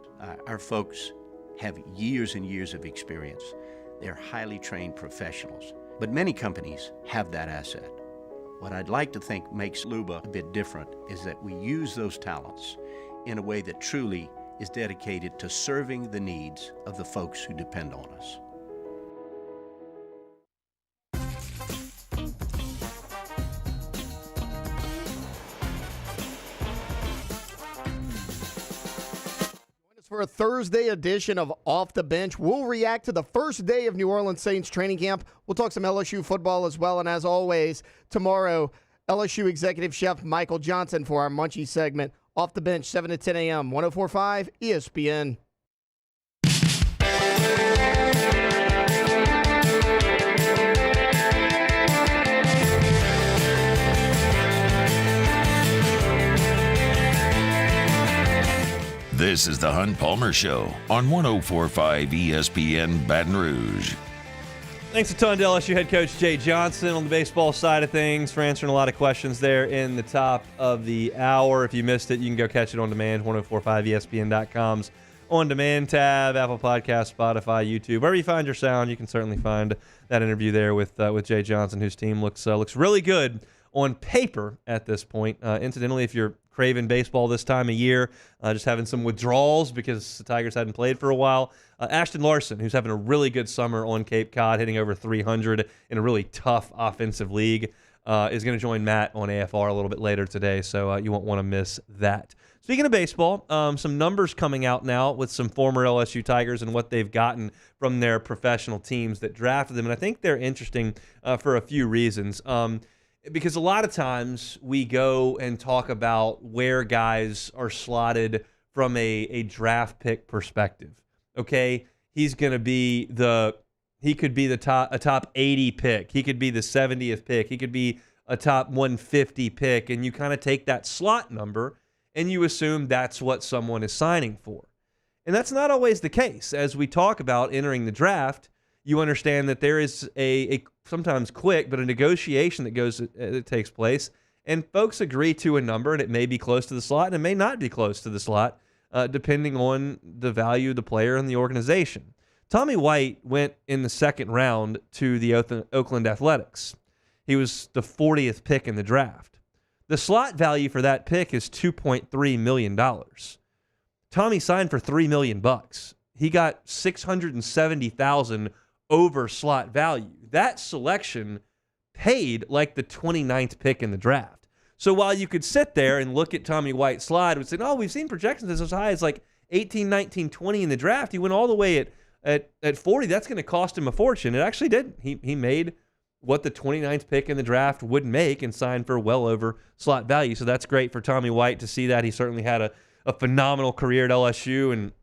Our folks have years and years of experience. They're highly trained professionals, but many companies have that asset. What I'd like to think makes Luba a bit different is that we use those talents in a way that truly is dedicated to serving the needs of the folks who depend on us. For a Thursday edition of Off the Bench, we'll react to the first day of New Orleans Saints training camp. We'll talk some LSU football as well. And as always, tomorrow, LSU Executive Chef Michael Johnson for our Munchie segment. Off the Bench, 7 to 10 a.m., 104.5 ESPN. This is the Hunt Palmer Show on 104.5 ESPN Baton Rouge. Thanks a ton to LSU head coach Jay Johnson on the baseball side of things for answering a lot of questions there in the top of the hour. If you missed it, you can go catch it on demand, 1045ESPN.com's on-demand tab, Apple Podcasts, Spotify, YouTube. Wherever you find your sound, you can certainly find that interview there with Jay Johnson, whose team looks really good on paper at this point. Incidentally, if you're craving baseball this time of year, just having some withdrawals because the Tigers hadn't played for a while, Ashton Larson, who's having a really good summer on Cape Cod, hitting over 300 in a really tough offensive league, is going to join Matt on AFR a little bit later today, so you won't want to miss that. Speaking of baseball, some numbers coming out now with some former LSU Tigers and what they've gotten from their professional teams that drafted them, and I think they're interesting for a few reasons. Because a lot of times we go and talk about where guys are slotted from a draft pick perspective. Okay, he could be the top 80 pick. He could be the 70th pick. He could be a top 150 pick, and you kind of take that slot number and you assume that's what someone is signing for. And that's not always the case. As we talk about entering the draft, you understand that there is a sometimes quick, but a negotiation that takes place, and folks agree to a number, and it may be close to the slot, and it may not be close to the slot, depending on the value of the player and the organization. Tommy White went in the second round to the Oakland Athletics. He was the 40th pick in the draft. The slot value for that pick is $2.3 million. Tommy signed for $3 million. He got $670,000 over slot value. That selection paid like the 29th pick in the draft. So while you could sit there and look at Tommy White's slide and say, oh, we've seen projections as high as like 18, 19, 20 in the draft. He went all the way at 40. That's going to cost him a fortune. It actually didn't. He made what the 29th pick in the draft would make and signed for well over slot value. So that's great for Tommy White to see that. He certainly had a phenomenal career at LSU, and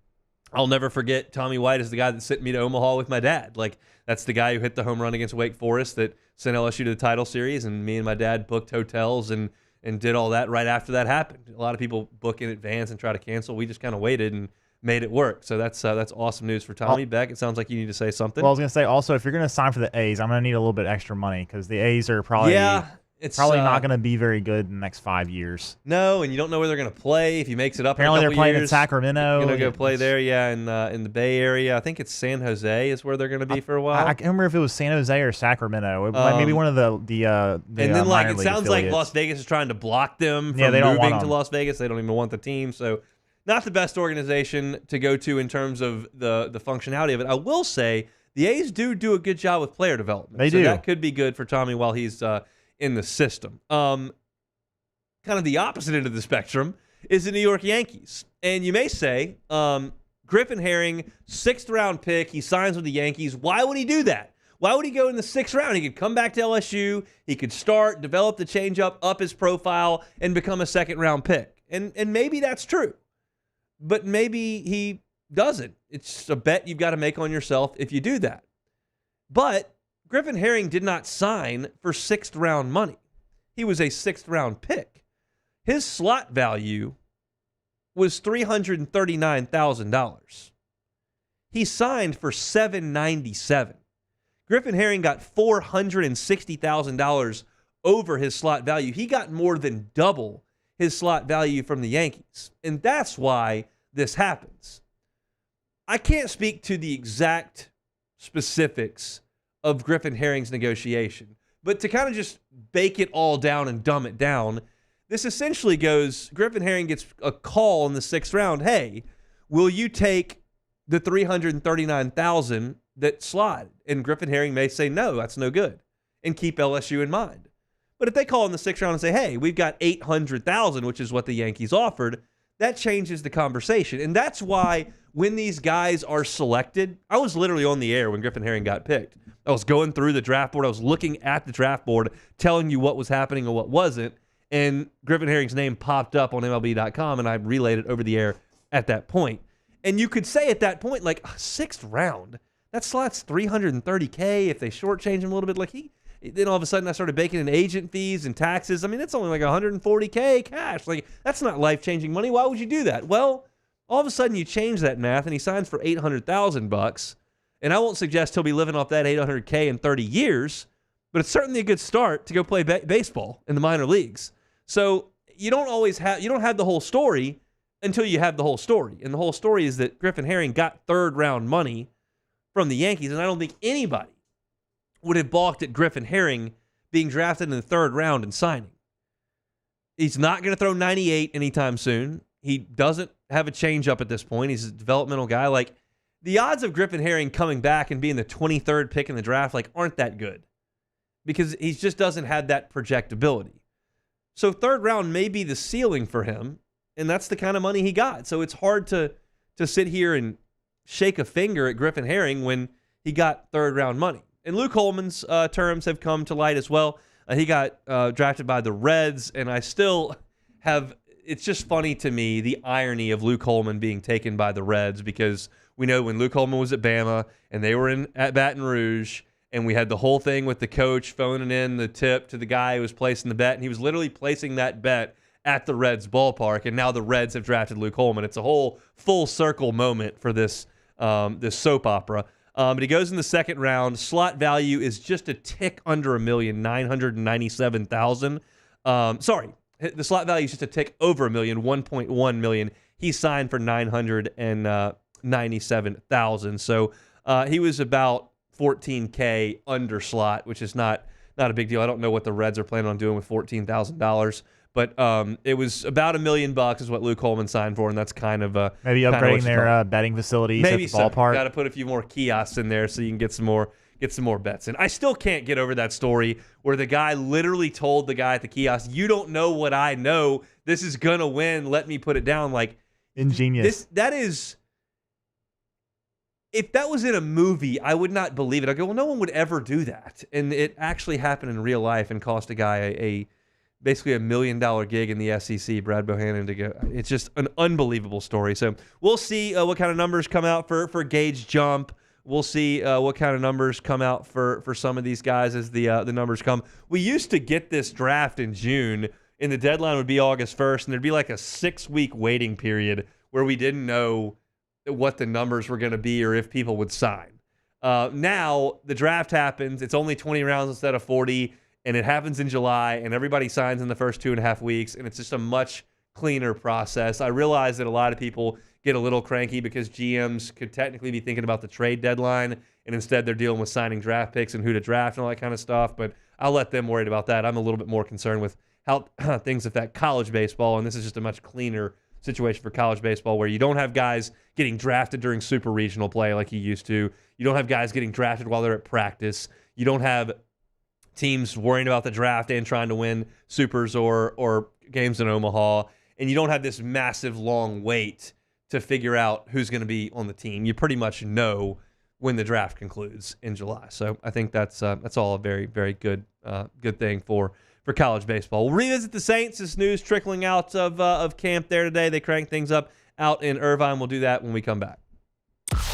I'll never forget Tommy White is the guy that sent me to Omaha with my dad. Like, that's the guy who hit the home run against Wake Forest that sent LSU to the title series, and me and my dad booked hotels and did all that right after that happened. A lot of people book in advance and try to cancel. We just kind of waited and made it work. So that's awesome news for Tommy. Beck, it sounds like you need to say something. Well, I was going to say, also, if you're going to sign for the A's, I'm going to need a little bit extra money because the A's are probably not going to be very good in the next 5 years. No, and you don't know where they're going to play. If he makes it up apparently in a they're playing years, in Sacramento. Going to go play there, in the Bay Area. I think it's San Jose is where they're going to be for a while. I can't remember if it was San Jose or Sacramento. Maybe one of the and then like it sounds affiliates. like Las Vegas is trying to block them from moving to Las Vegas. They don't even want the team. So not the best organization to go to in terms of the functionality of it. I will say the A's do a good job with player development. They do. That could be good for Tommy while he's in the system. Kind of the opposite end of the spectrum is the New York Yankees. And you may say, Griffin Herring, 6th round pick, he signs with the Yankees. Why would he do that? Why would he go in the 6th round? He could come back to LSU, he could start, develop the changeup, up his profile, and become a 2nd round pick. And maybe that's true. But maybe he doesn't. It's a bet you've got to make on yourself if you do that. But Griffin Herring did not sign for 6th round money. He was a 6th round pick. His slot value was $339,000. He signed for $797,000. Griffin Herring got $460,000 over his slot value. He got more than double his slot value from the Yankees. And that's why this happens. I can't speak to the exact specifics of Griffin Herring's negotiation, but to kind of just bake it all down and dumb it down, this essentially goes, Griffin Herring gets a call in the 6th round, hey, will you take the $339,000 that slide? And Griffin Herring may say, no, that's no good, and keep LSU in mind. But if they call in the 6th round and say, hey, we've got $800,000, which is what the Yankees offered, that changes the conversation. And that's why when these guys are selected, I was literally on the air when Griffin Herring got picked. I was going through the draft board. I was looking at the draft board, telling you what was happening and what wasn't. And Griffin Herring's name popped up on MLB.com, and I relayed it over the air at that point. And you could say at that point, like, 6th round, that slot's $330K. If they shortchange him a little bit, then all of a sudden I started baking in agent fees and taxes. I mean, it's only like $140K cash. Like, that's not life-changing money. Why would you do that? Well, all of a sudden you change that math, and he signs for $800,000. And I won't suggest he'll be living off that $800K in 30 years, but it's certainly a good start to go play baseball in the minor leagues. So you don't have the whole story until you have the whole story. And the whole story is that Griffin Herring got 3rd-round money from the Yankees, and I don't think anybody would have balked at Griffin Herring being drafted in the 3rd round and signing. He's not going to throw 98 anytime soon. He doesn't have a changeup at this point. He's a developmental guy. Like, the odds of Griffin Herring coming back and being the 23rd pick in the draft, aren't that good because he just doesn't have that projectability. So 3rd round may be the ceiling for him, and that's the kind of money he got. So it's hard to sit here and shake a finger at Griffin Herring when he got 3rd round money. And Luke Holman's terms have come to light as well. He got drafted by the Reds, and I still have – it's just funny to me, the irony of Luke Holman being taken by the Reds, because we know when Luke Holman was at Bama and they were at Baton Rouge, and we had the whole thing with the coach phoning in the tip to the guy who was placing the bet, and he was literally placing that bet at the Reds ballpark, and now the Reds have drafted Luke Holman. It's a whole full circle moment for this soap opera. But he goes in the 2nd round. Slot value is just a tick under $1 million, $997,000. Sorry, the slot value is just a tick over $1 million, $1.1 million. He signed for $997,000. So he was about $14K under slot, which is not a big deal. I don't know what the Reds are planning on doing with $14,000. But it was about $1 million is what Luke Holman signed for, and that's kind of maybe upgrading their betting facilities at the ballpark. Got to put a few more kiosks in there so you can get some more bets in. I still can't get over that story where the guy literally told the guy at the kiosk, "You don't know what I know. This is gonna win. Let me put it down." Like, ingenious. That is. If that was in a movie, I would not believe it. I go, well, no one would ever do that, and it actually happened in real life and cost a guy basically $1 million gig in the SEC, Brad Bohannon, to go. It's just an unbelievable story. So we'll see what kind of numbers come out for Gage Jump. We'll see what kind of numbers come out for some of these guys as the numbers come. We used to get this draft in June, and the deadline would be August 1st, and there'd be like a 6-week waiting period where we didn't know what the numbers were going to be or if people would sign. Now the draft happens. It's only 20 rounds instead of 40. And it happens in July, and everybody signs in the first 2.5 weeks, and it's just a much cleaner process. I realize that a lot of people get a little cranky because GMs could technically be thinking about the trade deadline, and instead they're dealing with signing draft picks and who to draft and all that kind of stuff, but I'll let them worry about that. I'm a little bit more concerned with how things affect college baseball, and this is just a much cleaner situation for college baseball where you don't have guys getting drafted during super regional play like you used to. You don't have guys getting drafted while they're at practice. You don't have teams worrying about the draft and trying to win supers or games in Omaha, and you don't have this massive long wait to figure out who's going to be on the team. You pretty much know when the draft concludes in July. So I think that's all a very, very good thing for college baseball. We'll revisit the Saints. This news trickling out of camp there today. They cranked things up out in Irvine. We'll do that when we come back.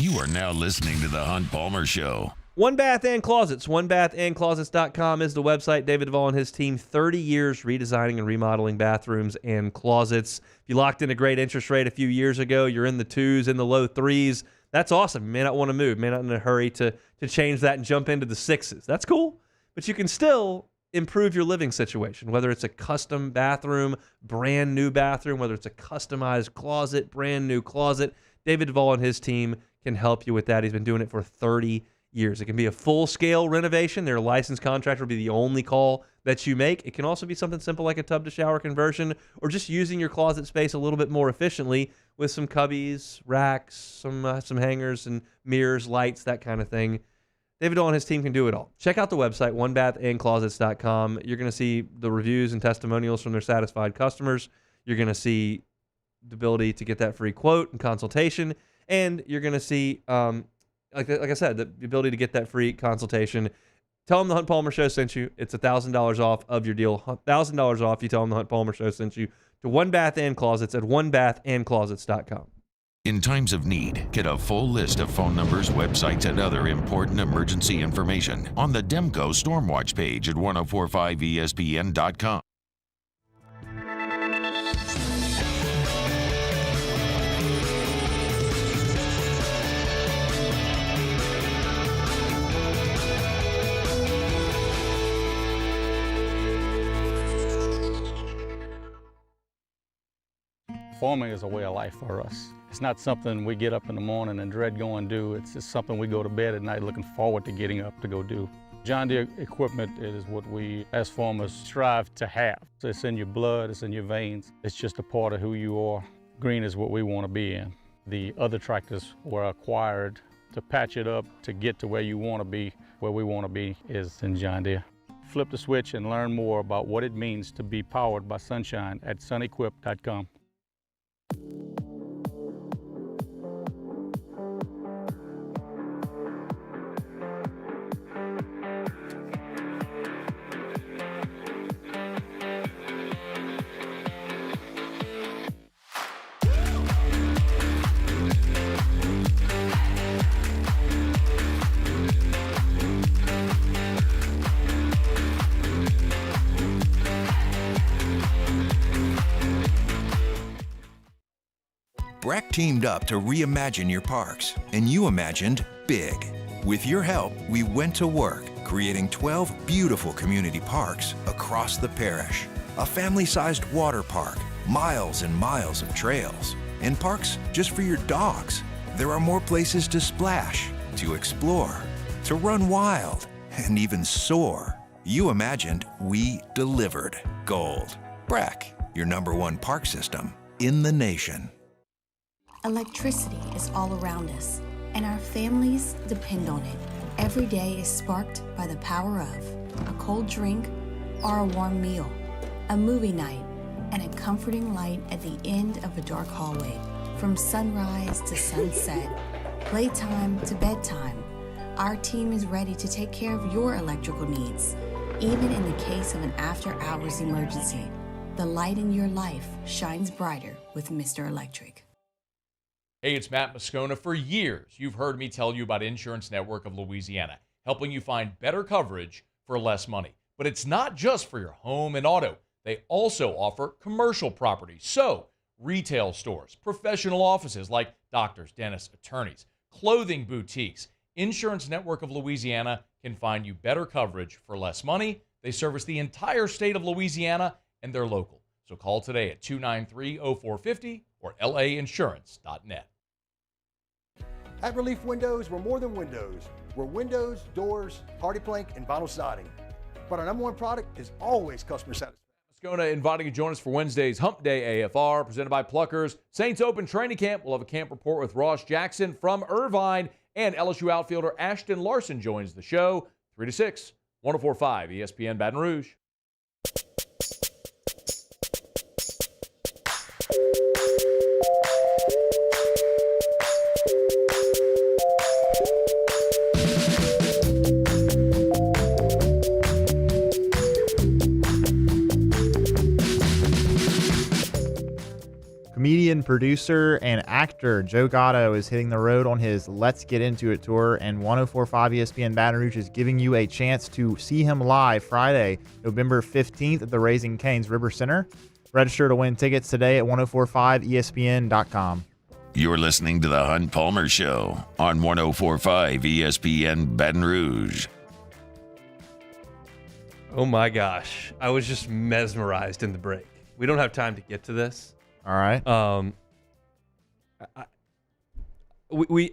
You are now listening to The Hunt Palmer Show. One Bath and Closets. OneBathAndClosets.com is the website. David Duvall and his team, 30 years redesigning and remodeling bathrooms and closets. If you locked in a great interest rate a few years ago, you're in the 2s, in the low 3s. That's awesome. You may not want to move. You may not in a hurry to change that and jump into the 6s. That's cool. But you can still improve your living situation, whether it's a custom bathroom, brand new bathroom, whether it's a customized closet, brand new closet. David Duvall and his team can help you with that. He's been doing it for 30 years. It can be a full-scale renovation. Their licensed contractor will be the only call that you make. It can also be something simple like a tub-to-shower conversion or just using your closet space a little bit more efficiently with some cubbies, racks, some hangers and mirrors, lights, that kind of thing. David Dole and his team can do it all. Check out the website, onebathandclosets.com. You're going to see the reviews and testimonials from their satisfied customers. You're going to see the ability to get that free quote and consultation, and you're going to see, like I said, the ability to get that free consultation. Tell them the Hunt Palmer Show sent you. It's $1,000 off of your deal. $1,000 off. You tell them the Hunt Palmer Show sent you to One Bath and Closets at onebathandclosets.com. In times of need, get a full list of phone numbers, websites, and other important emergency information on the Demco Stormwatch page at 1045ESPN.com. Farming is a way of life for us. It's not something we get up in the morning and dread going do. It's just something we go to bed at night looking forward to getting up to go do. John Deere equipment is what we as farmers strive to have. So it's in your blood, it's in your veins. It's just a part of who you are. Green is what we want to be in. The other tractors were acquired to patch it up to get to where you want to be. Where we want to be is in John Deere. Flip the switch and learn more about what it means to be powered by sunshine at sunequip.com. Breck teamed up to reimagine your parks, and you imagined big. With your help, we went to work, creating 12 beautiful community parks across the parish. A family-sized water park, miles and miles of trails, and parks just for your dogs. There are more places to splash, to explore, to run wild, and even soar. You imagined, we delivered. Gold. Breck, your #1 park system in the nation. Electricity is all around us, and our families depend on it. Every day is sparked by the power of a cold drink or a warm meal, a movie night, and a comforting light at the end of a dark hallway. From sunrise to sunset, playtime to bedtime, our team is ready to take care of your electrical needs. Even in the case of an after-hours emergency, the light in your life shines brighter with Mr. Electric. Hey, it's Matt Moscona. For years, you've heard me tell you about Insurance Network of Louisiana, helping you find better coverage for less money. But it's not just for your home and auto. They also offer commercial property. So, retail stores, professional offices like doctors, dentists, attorneys, clothing boutiques. Insurance Network of Louisiana can find you better coverage for less money. They service the entire state of Louisiana, and they're local. So call today at 293-0450 or lainsurance.net. At Relief Windows, we're more than windows. We're windows, doors, hardy plank, and vinyl siding. But our #1 product is always customer satisfaction. Moscona inviting you to join us for Wednesday's Hump Day AFR, presented by Pluckers. Saints Open Training Camp. We'll have a camp report with Ross Jackson from Irvine, and LSU outfielder Ashton Larson joins the show, 3 to 6, 104.5 ESPN Baton Rouge. Comedian, producer, and actor Joe Gatto is hitting the road on his Let's Get Into It tour, and 104.5 ESPN Baton Rouge is giving you a chance to see him live Friday, November 15th at the Raising Cane's River Center. Register to win tickets today at 1045ESPN.com. You're listening to the Hunt Palmer Show on 104.5 ESPN Baton Rouge. Oh my gosh. I was just mesmerized in the break. We don't have time to get to this. All right.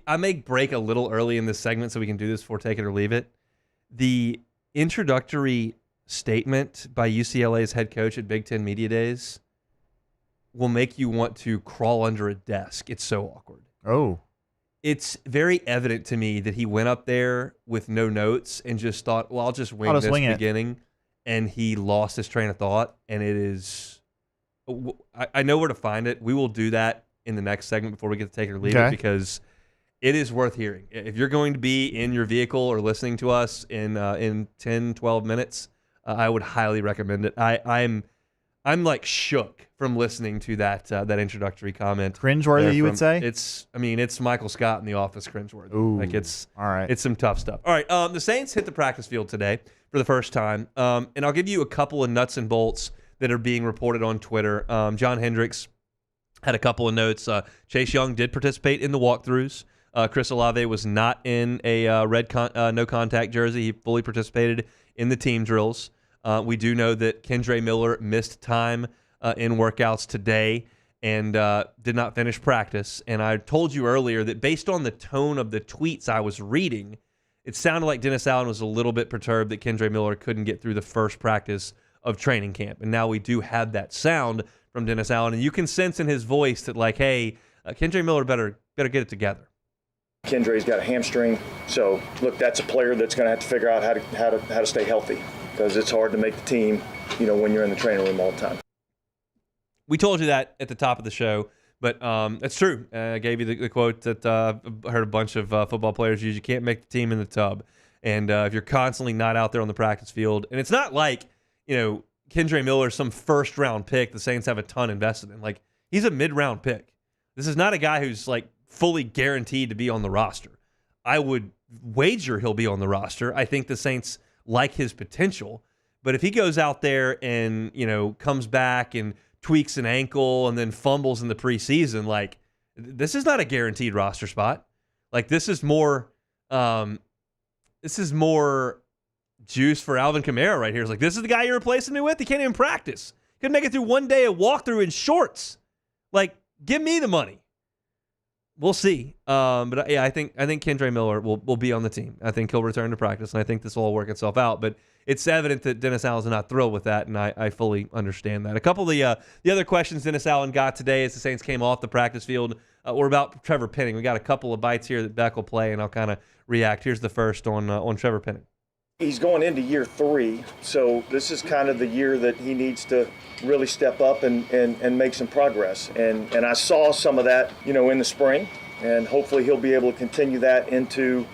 I may break a little early in this segment so we can do this before Take It or Leave It. The introductory statement by UCLA's head coach at Big Ten Media Days will make you want to crawl under a desk. It's so awkward. Oh. It's very evident to me that he went up there with no notes and just thought, well, I'll just wing this beginning. And he lost his train of thought, and it is I know where to find it. We will do that in the next segment before we get to take it or leave it, Okay. because it is worth hearing. If you're going to be in your vehicle or listening to us in 10, 12 minutes, I would highly recommend it. I'm like shook from listening to that introductory comment. Cringeworthy, you would say? It's Michael Scott in The Office cringeworthy. Ooh, like it's all right. It's some tough stuff. All right, the Saints hit the practice field today for the first time, and I'll give you a couple of nuts and bolts that are being reported on Twitter. John Hendricks had a couple of notes. Chase Young did participate in the walkthroughs. Chris Olave was not in a red no contact jersey. He fully participated in the team drills. We do know that Kendre Miller missed time in workouts today and did not finish practice. And I told you earlier that based on the tone of the tweets I was reading, it sounded like Dennis Allen was a little bit perturbed that Kendre Miller couldn't get through the first practice of training camp. And now we do have that sound from Dennis Allen, and you can sense in his voice that, like, hey, Kendre Miller better get it together. Kendre's got a hamstring, so look, that's a player that's going to have to figure out how to stay healthy, because it's hard to make the team, when you're in the training room all the time. We told you that at the top of the show, but it's true. I gave you the quote that I heard a bunch of football players use: "You can't make the team in the tub," and if you're constantly not out there on the practice field, and it's not like Kendre Miller, some first-round pick the Saints have a ton invested in. Like, he's a mid-round pick. This is not a guy who's, like, fully guaranteed to be on the roster. I would wager he'll be on the roster. I think the Saints like his potential. But if he goes out there and, comes back and tweaks an ankle and then fumbles in the preseason, like, this is not a guaranteed roster spot. Like, this is more juice for Alvin Kamara right here. It's like, this is the guy you're replacing me with? He can't even practice. Couldn't make it through one day of walkthrough in shorts. Like, give me the money. We'll see. But yeah, I think Kendre Miller will be on the team. I think he'll return to practice, and I think this will all work itself out. But it's evident that Dennis Allen's not thrilled with that, and I fully understand that. A couple of the other questions Dennis Allen got today as the Saints came off the practice field were about Trevor Penning. We got a couple of bites here that Beck will play, and I'll kind of react. Here's the first on Trevor Penning. He's going into year 3, so this is kind of the year that he needs to really step up and make some progress. And I saw some of that, in the spring, and hopefully he'll be able to continue that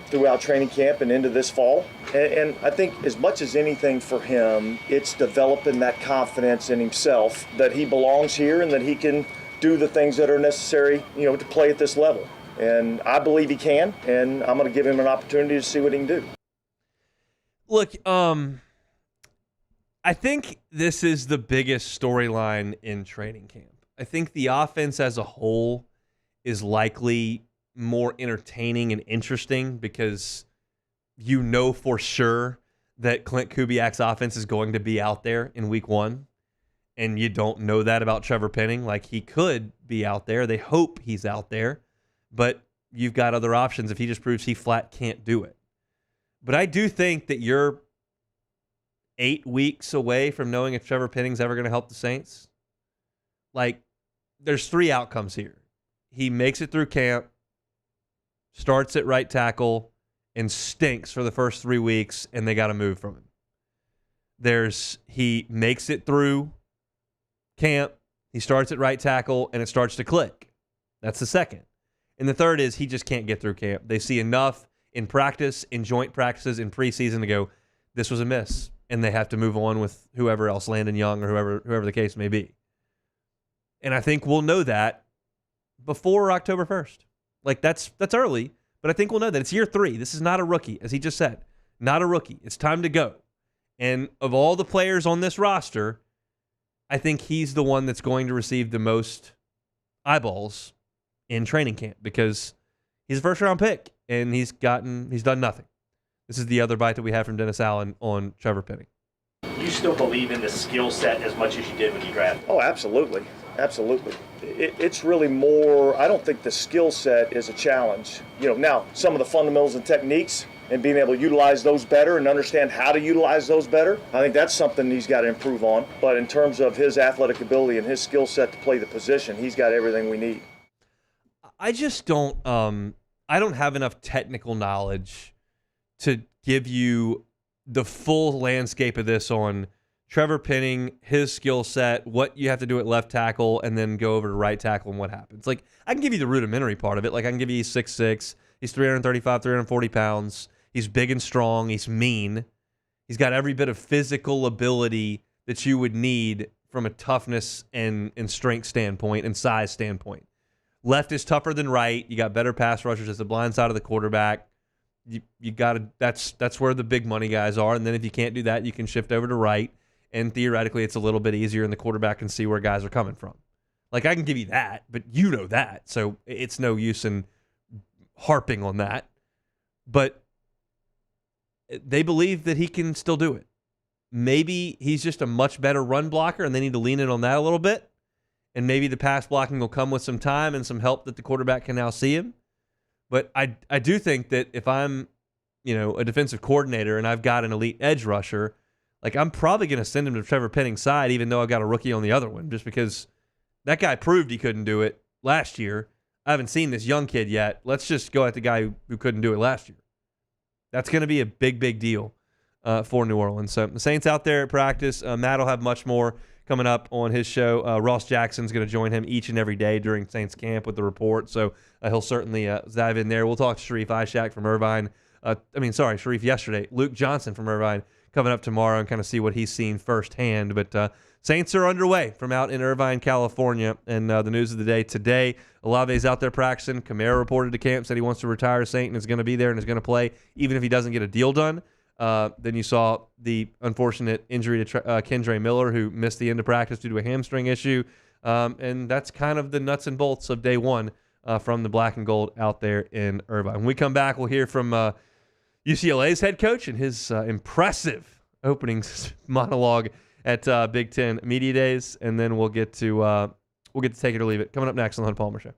throughout training camp and into this fall. And I think as much as anything for him, it's developing that confidence in himself that he belongs here and that he can do the things that are necessary, to play at this level. And I believe he can, and I'm going to give him an opportunity to see what he can do. Look, I think this is the biggest storyline in training camp. I think the offense as a whole is likely more entertaining and interesting because for sure that Clint Kubiak's offense is going to be out there in week 1, and you don't know that about Trevor Penning. Like, he could be out there. They hope he's out there, but you've got other options if he just proves he flat can't do it. But I do think that you're 8 weeks away from knowing if Trevor Penning's ever going to help the Saints. Like, there's 3 outcomes here. He makes it through camp, starts at right tackle, and stinks for the first 3 weeks, and they got to move from him. He makes it through camp, he starts at right tackle, and it starts to click. That's the second. And the third is he just can't get through camp. They see enough in practice, in joint practices, in preseason to go, this was a miss, and they have to move on with whoever else, Landon Young or whoever the case may be. And I think we'll know that before October 1st. Like, that's early, but I think we'll know that. It's year 3. This is not a rookie, as he just said. Not a rookie. It's time to go. And of all the players on this roster, I think he's the one that's going to receive the most eyeballs in training camp because he's a first-round pick, and he's done nothing. This is the other bite that we have from Dennis Allen on Trevor Penning. You still believe in the skill set as much as you did when you drafted? Oh, absolutely. Absolutely. It's really more, I don't think the skill set is a challenge. Now, some of the fundamentals and techniques and being able to utilize those better and understand how to utilize those better, I think that's something he's got to improve on. But in terms of his athletic ability and his skill set to play the position, he's got everything we need. I just don't I don't have enough technical knowledge to give you the full landscape of this on Trevor Penning, his skill set, what you have to do at left tackle, and then go over to right tackle and what happens. Like, I can give you the rudimentary part of it. Like, I can give you he's 6'6", he's 335, 340 pounds, he's big and strong, he's mean. He's got every bit of physical ability that you would need from a toughness and strength standpoint and size standpoint. Left is tougher than right. You got better pass rushers as the blind side of the quarterback. You got to. That's where the big money guys are. And then if you can't do that, you can shift over to right. And theoretically, it's a little bit easier, and the quarterback can see where guys are coming from. Like, I can give you that, but you know that, so it's no use in harping on that. But they believe that he can still do it. Maybe he's just a much better run blocker, and they need to lean in on that a little bit. And maybe the pass blocking will come with some time and some help that the quarterback can now see him. But I do think that if I'm, a defensive coordinator and I've got an elite edge rusher, like, I'm probably going to send him to Trevor Penning's side, even though I've got a rookie on the other one, just because that guy proved he couldn't do it last year. I haven't seen this young kid yet. Let's just go at the guy who couldn't do it last year. That's going to be a big, big deal for New Orleans. So the Saints out there at practice. Matt will have much more coming up on his show. Ross Jackson's going to join him each and every day during Saints camp with the report. So he'll certainly dive in there. We'll talk to Sharif Ishak from Irvine. Sharif yesterday. Luke Johnson from Irvine coming up tomorrow and kind of see what he's seen firsthand. But Saints are underway from out in Irvine, California. And the news of the day today, Olave's out there practicing. Kamara reported to camp, said he wants to retire a Saint and is going to be there and is going to play even if he doesn't get a deal done. Then you saw the unfortunate injury to Kendre Miller, who missed the end of practice due to a hamstring issue. And that's kind of the nuts and bolts of day one from the black and gold out there in Irvine. When we come back, we'll hear from UCLA's head coach and his impressive opening monologue at Big Ten Media Days, and then we'll get to take it or leave it. Coming up next on the Hunt Palmer Show.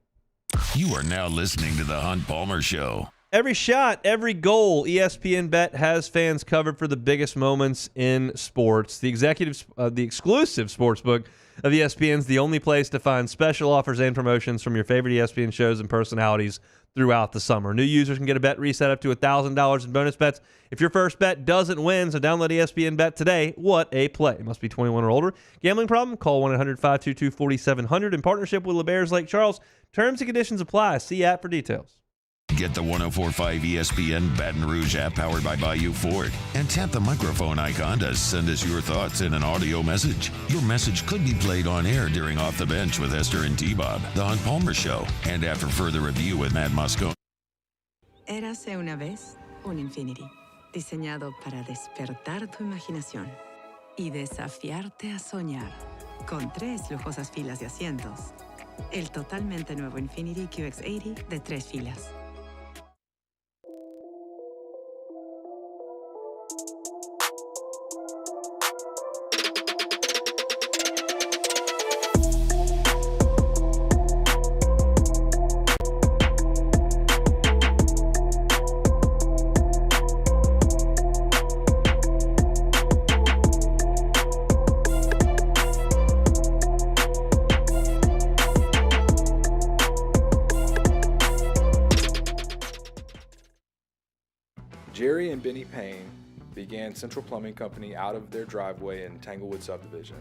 You are now listening to the Hunt Palmer Show. Every shot, every goal, ESPN Bet has fans covered for the biggest moments in sports. The exclusive sportsbook of ESPN is the only place to find special offers and promotions from your favorite ESPN shows and personalities throughout the summer. New users can get a bet reset up to $1,000 in bonus bets if your first bet doesn't win, so download ESPN Bet today. What a play. It must be 21 or older. Gambling problem? Call 1-800-522-4700 in partnership with LeBears Lake Charles. Terms and conditions apply. See app for details. Get the 104.5 ESPN Baton Rouge app powered by Bayou Ford and tap the microphone icon to send us your thoughts in an audio message. Your message could be played on air during Off the Bench with Esther and T-Bob, The Hunt Palmer Show, and after further review with Matt Moscone. Érase una vez un Infinity, diseñado para despertar tu imaginación y desafiarte a soñar, con 3 lujosas filas de asientos. El totalmente nuevo Infinity QX80 de 3 filas. Jerry and Benny Payne began Central Plumbing Company out of their driveway in Tanglewood Subdivision.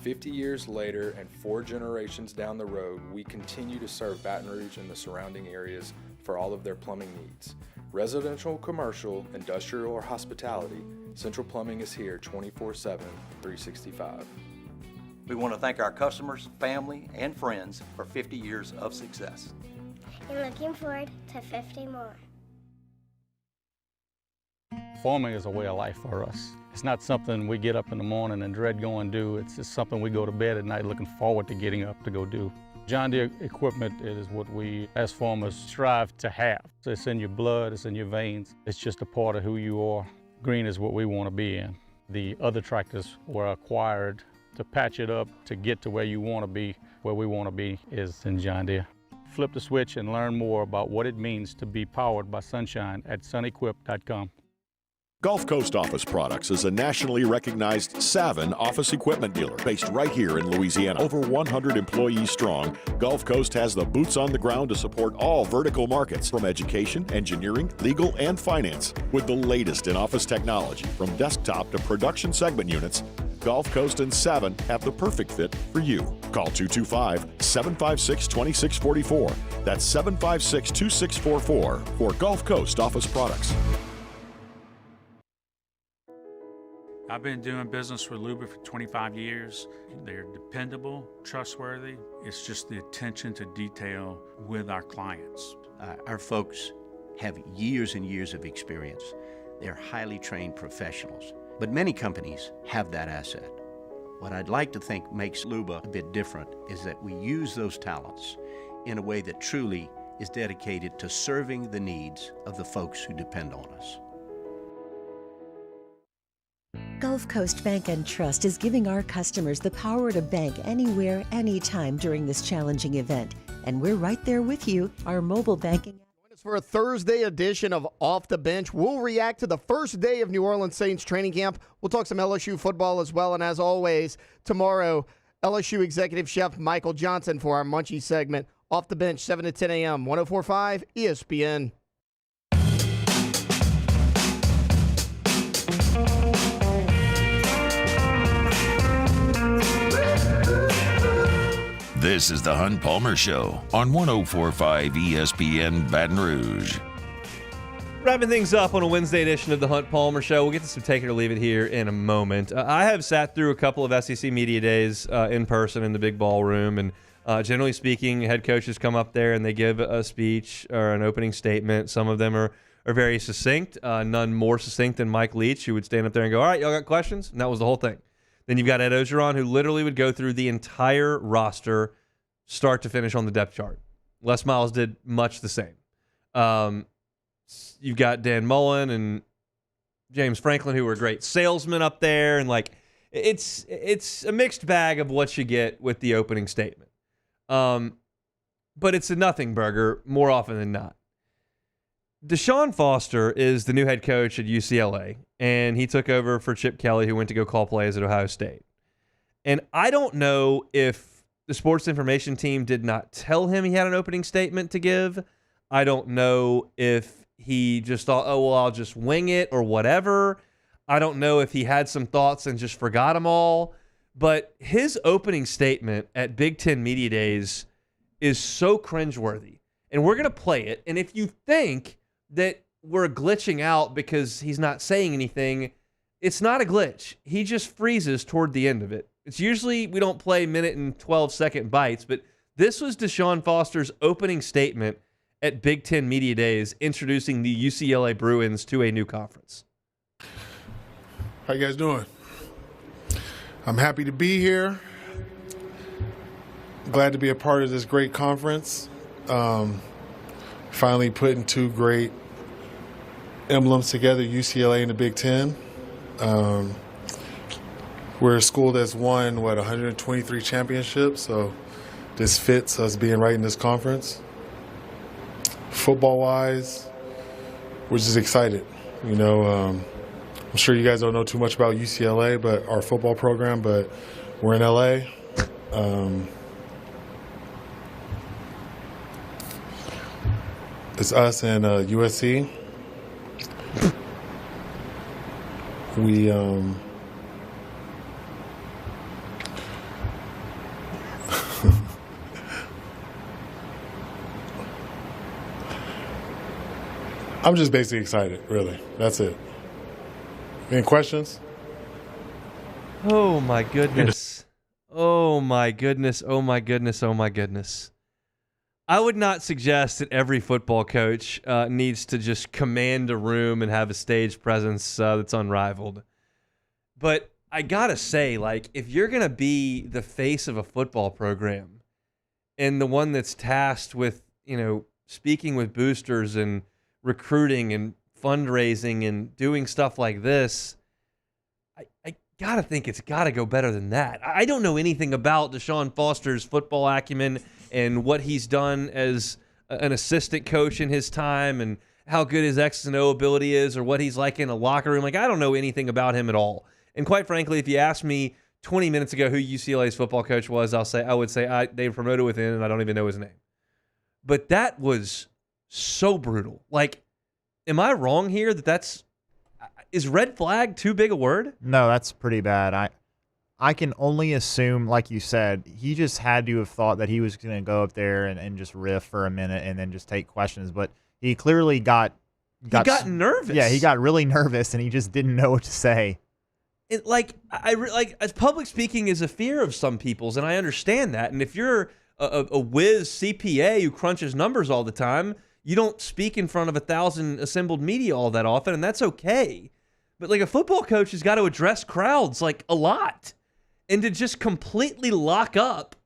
50 years later and 4 generations down the road, we continue to serve Baton Rouge and the surrounding areas for all of their plumbing needs. Residential, commercial, industrial, or hospitality, Central Plumbing is here 24/7, 365. We want to thank our customers, family, and friends for 50 years of success. And looking forward to 50 more. Farming is a way of life for us. It's not something we get up in the morning and dread going do. It's just something we go to bed at night looking forward to getting up to go do. John Deere equipment is what we as farmers strive to have. So it's in your blood, it's in your veins. It's just a part of who you are. Green is what we want to be in. The other tractors were acquired to patch it up to get to where you want to be. Where we want to be is in John Deere. Flip the switch and learn more about what it means to be powered by sunshine at sunequip.com. Gulf Coast Office Products is a nationally recognized Savin office equipment dealer based right here in Louisiana. Over 100 employees strong, Gulf Coast has the boots on the ground to support all vertical markets from education, engineering, legal, and finance. With the latest in office technology from desktop to production segment units, Gulf Coast and Savin have the perfect fit for you. Call 225-756-2644. That's 756-2644 for Gulf Coast office products. I've been doing business with Loomis for 25 years. They're dependable, trustworthy. It's just the attention to detail with our clients. Our folks have years and years of experience. They're highly trained professionals. But many companies have that asset. What I'd like to think makes Luba a bit different is that we use those talents in a way that truly is dedicated to serving the needs of the folks who depend on us. Gulf Coast Bank and Trust is giving our customers the power to bank anywhere, anytime during this challenging event. And we're right there with you. Our mobile banking. Join us for a Thursday edition of Off the Bench. We'll react to the first day of New Orleans Saints training camp. We'll talk some LSU football as well. And as always, tomorrow, LSU Executive Chef Michael Johnson for our Munchie segment. Off the Bench, 7 to 10 a.m., 104.5 ESPN. This is the Hunt Palmer Show on 104.5 ESPN Baton Rouge. Wrapping things up on a Wednesday edition of the Hunt Palmer Show. We'll get to some take it or leave it here in a moment. I have sat through a couple of SEC media days in person in the big ballroom, and generally speaking, head coaches come up there and they give a speech or an opening statement. Some of them are very succinct, none more succinct than Mike Leach, who would stand up there and go, "All right, y'all got questions?" And that was the whole thing. Then you've got Ed Ogeron, who literally would go through the entire roster, start to finish on the depth chart. Les Miles did much the same. You've got Dan Mullen and James Franklin, who were great salesmen up there, and like it's a mixed bag of what you get with the opening statement. But it's a nothing burger more often than not. Deshaun Foster is the new head coach at UCLA, and he took over for Chip Kelly, who went to go call plays at Ohio State. And I don't know if the sports information team did not tell him he had an opening statement to give. I don't know if he just thought, oh, well, I'll just wing it or whatever. I don't know if he had some thoughts and just forgot them all. But his opening statement at Big Ten Media Days is so cringeworthy. And we're going to play it. And if you think that we're glitching out because he's not saying anything, it's not a glitch. He just freezes toward the end of it. It's usually we don't play minute and 12-second bites, but this was Deshaun Foster's opening statement at Big Ten Media Days introducing the UCLA Bruins to a new conference. How you guys doing? I'm happy to be here. Glad to be a part of this great conference. Finally putting two great emblems together, UCLA and the Big Ten. We're a school that's won, 123 championships, so this fits us being right in this conference. Football-wise, we're just excited. You know, I'm sure you guys don't know too much about UCLA, but our football program, but we're in LA. It's us and USC. We I'm just basically excited, really. That's it. Any questions? Oh, my goodness. Oh, my goodness. Oh, my goodness. Oh, my goodness. I would not suggest that every football coach needs to just command a room and have a stage presence that's unrivaled. But I got to say, like, if you're going to be the face of a football program and the one that's tasked with, you know, speaking with boosters and recruiting and fundraising and doing stuff like this, I got to think it's got to go better than that. I don't know anything about Deshaun Foster's football acumen and what he's done as an assistant coach in his time and how good his X's and O ability is or what he's like in a locker room. Like, I don't know anything about him at all. And quite frankly, if you asked me 20 minutes ago who UCLA's football coach was, I would say they were promoted within and I don't even know his name. But that was so brutal. Like, am I wrong here is red flag too big a word? No, that's pretty bad. I can only assume, like you said, he just had to have thought that he was going to go up there and just riff for a minute and then just take questions. But he clearly got nervous. Yeah, he got really nervous and he just didn't know what to say. As public speaking is a fear of some people's, and I understand that. And if you're a whiz CPA who crunches numbers all the time, you don't speak in front of 1,000 assembled media all that often, and that's okay. But like a football coach has got to address crowds like a lot. And to just completely lock up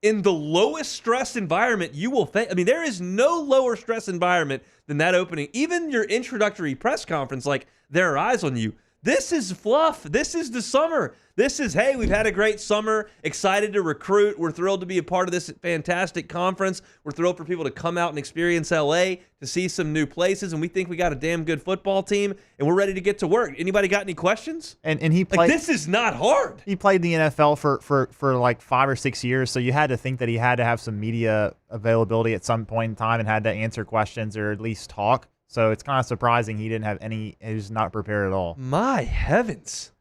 in the lowest stress environment you will face. I mean, there is no lower stress environment than that opening. Even your introductory press conference, like, there are eyes on you. This is fluff. This is the summer. This is, hey, we've had a great summer, excited to recruit. We're thrilled to be a part of this fantastic conference. We're thrilled for people to come out and experience LA, to see some new places, and we think we got a damn good football team, and we're ready to get to work. Anybody got any questions? And he played. This is not hard. He played the NFL for like 5 or 6 years, so you had to think that he had to have some media availability at some point in time and had to answer questions or at least talk. So it's kind of surprising he didn't have any. He was not prepared at all. My heavens.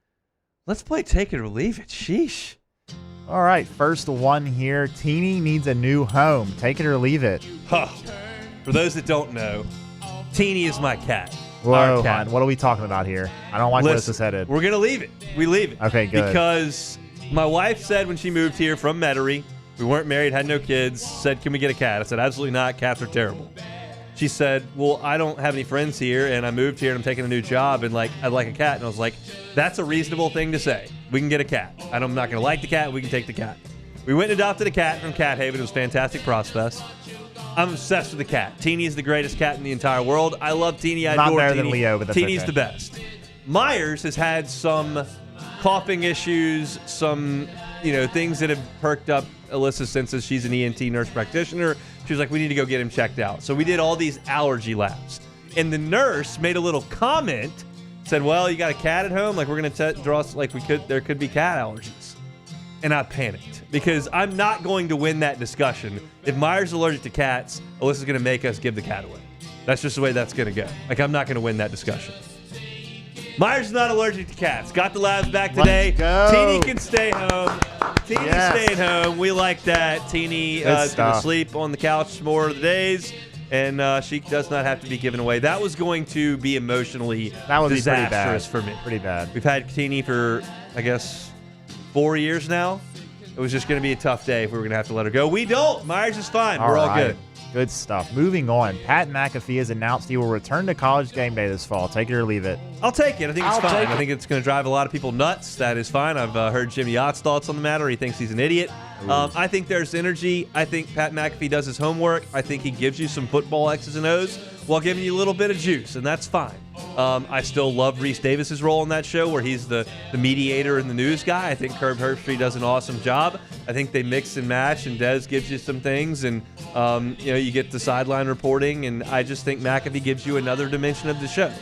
Let's play Take It or Leave It. Sheesh. All right, first one here. Teeny needs a new home. Take it or leave it. Huh. For those that don't know, Teeny is my cat. Whoa, cat. hon, what are we talking about here? I don't like where this is headed. We're going to leave it. We leave it. Okay, good. Because my wife said when she moved here from Metairie, we weren't married, had no kids, said, can we get a cat? I said, absolutely not. Cats are terrible. She said, well, I don't have any friends here, and I moved here, and I'm taking a new job, and I'd like a cat. And I was like, that's a reasonable thing to say. We can get a cat. I'm not going to like the cat. We can take the cat. We went and adopted a cat from Cat Haven. It was a fantastic process. I'm obsessed with the cat. Teeny is the greatest cat in the entire world. I love Teeny. I Not adore better Teeny. than Leo, but that's Teeny's okay. the best. Myers has had some coughing issues, some things that have perked up Alyssa's senses. She's an ENT nurse practitioner. She was like, we need to go get him checked out. So we did all these allergy labs. And the nurse made a little comment, said, well, you got a cat at home? Like, we're going to draw, there could be cat allergies. And I panicked because I'm not going to win that discussion. If Myers is allergic to cats, Alyssa's going to make us give the cat away. That's just the way that's going to go. I'm not going to win that discussion. Myers is not allergic to cats. Got the labs back today. Teeny can stay home. Teeny staying home. We like that. Teeny is going to sleep on the couch more of the days, and she does not have to be given away. That was going to be emotionally disastrous for me. Pretty bad. We've had Teeny for, I guess, 4 years now. It was just going to be a tough day if we were going to have to let her go. We don't. Myers is fine. We're all good. Good stuff. Moving on. Pat McAfee has announced he will return to College Game Day this fall. Take it or leave it. I'll take it. I think it's fine. I think it's going to drive a lot of people nuts. That is fine. I've heard Jimmy Ott's thoughts on the matter. He thinks he's an idiot. I think there's energy. I think Pat McAfee does his homework. I think he gives you some football X's and O's while giving you a little bit of juice, and that's fine. I still love Reese Davis's role in that show where he's the mediator and the news guy. I think Herb Herbstreit does an awesome job. I think they mix and match, and Des gives you some things, and you get the sideline reporting, and I just think McAfee gives you another dimension of the show.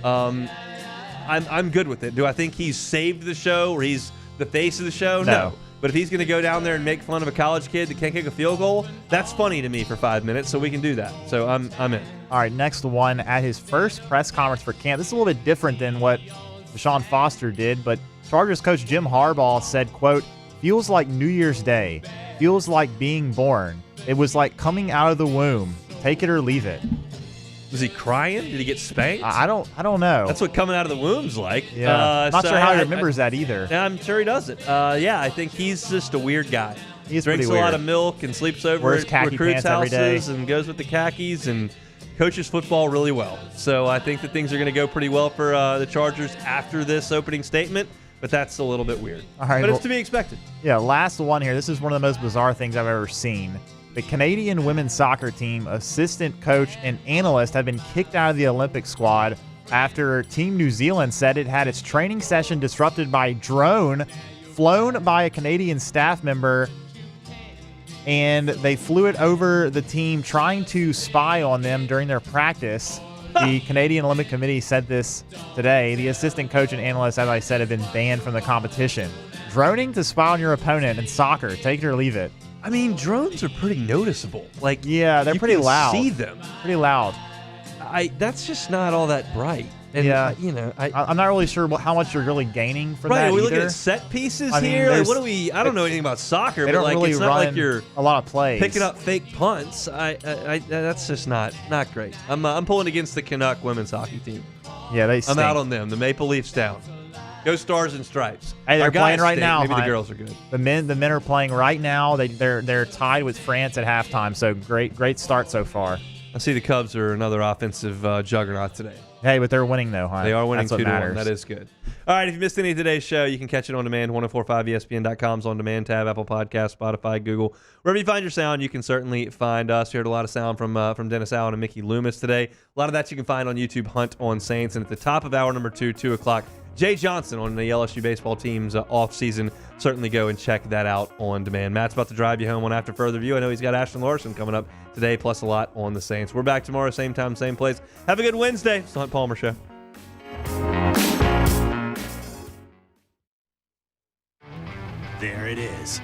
I'm good with it. Do I think he's saved the show or he's the face of the show? No. But if he's going to go down there and make fun of a college kid that can't kick a field goal, that's funny to me for 5 minutes, so we can do that. So I'm in. All right, next one. At his first press conference for camp, this is a little bit different than what Deshaun Foster did, but Chargers coach Jim Harbaugh said, quote, feels like New Year's Day, feels like being born. It was like coming out of the womb. Take it or leave it. Was he crying? Did he get spanked? I don't know. That's what coming out of the womb's like. Yeah. Not sure how he remembers that either. I'm sure he doesn't. I think he's just a weird guy. He's drinks pretty a weird. lot of milk and sleeps over Wears at khaki recruits' pants every day. houses and goes with the khakis and coaches football really well. So I think that things are going to go pretty well for the Chargers after this opening statement. But that's a little bit weird. All right, but it's to be expected. Yeah, last one here. This is one of the most bizarre things I've ever seen. The Canadian women's soccer team assistant coach and analyst have been kicked out of the Olympic squad after Team New Zealand said it had its training session disrupted by a drone flown by a Canadian staff member, and they flew it over the team trying to spy on them during their practice. The Canadian Olympic Committee said this today. The assistant coach and analyst, as I said, have been banned from the competition. Droning to spy on your opponent in soccer. Take it or leave it. I mean, drones are pretty noticeable. Yeah, they're pretty loud. See them. Pretty loud. That's just not all that bright. And, yeah, I'm not really sure how much you're really gaining from right, that. Are we either. looking at set pieces I mean, here? Like, what do we? I don't know anything about soccer, They but don't like really it's not run like you're a lot of plays. picking up fake punts. That's just not great. I'm pulling against the Canuck women's hockey team. Yeah, they. I'm out on them. The Maple Leafs down. Go Stars and Stripes. Hey, they're Our guys playing right stink. now. Maybe Hunt. the girls are good. The men are playing right now. They're tied with France at halftime. So great start so far. I see the Cubs are another offensive juggernaut today. Hey, but they're winning though, Hunt. They are winning That's what 2-1. matters. That is good. All right, if you missed any of today's show, you can catch it on demand. 1045ESPN.com's on demand tab, Apple Podcasts, Spotify, Google. Wherever you find your sound, you can certainly find us. You heard a lot of sound from Dennis Allen and Mickey Loomis today. A lot of that you can find on YouTube, Hunt on Saints. And at the top of hour number 2, 2 o'clock, Jay Johnson on the LSU baseball team's off-season. Certainly go and check that out on demand. Matt's about to drive you home on After Further View. I know he's got Ashton Larson coming up today, plus a lot on the Saints. We're back tomorrow, same time, same place. Have a good Wednesday. It's the Hunt Palmer Show. There it is.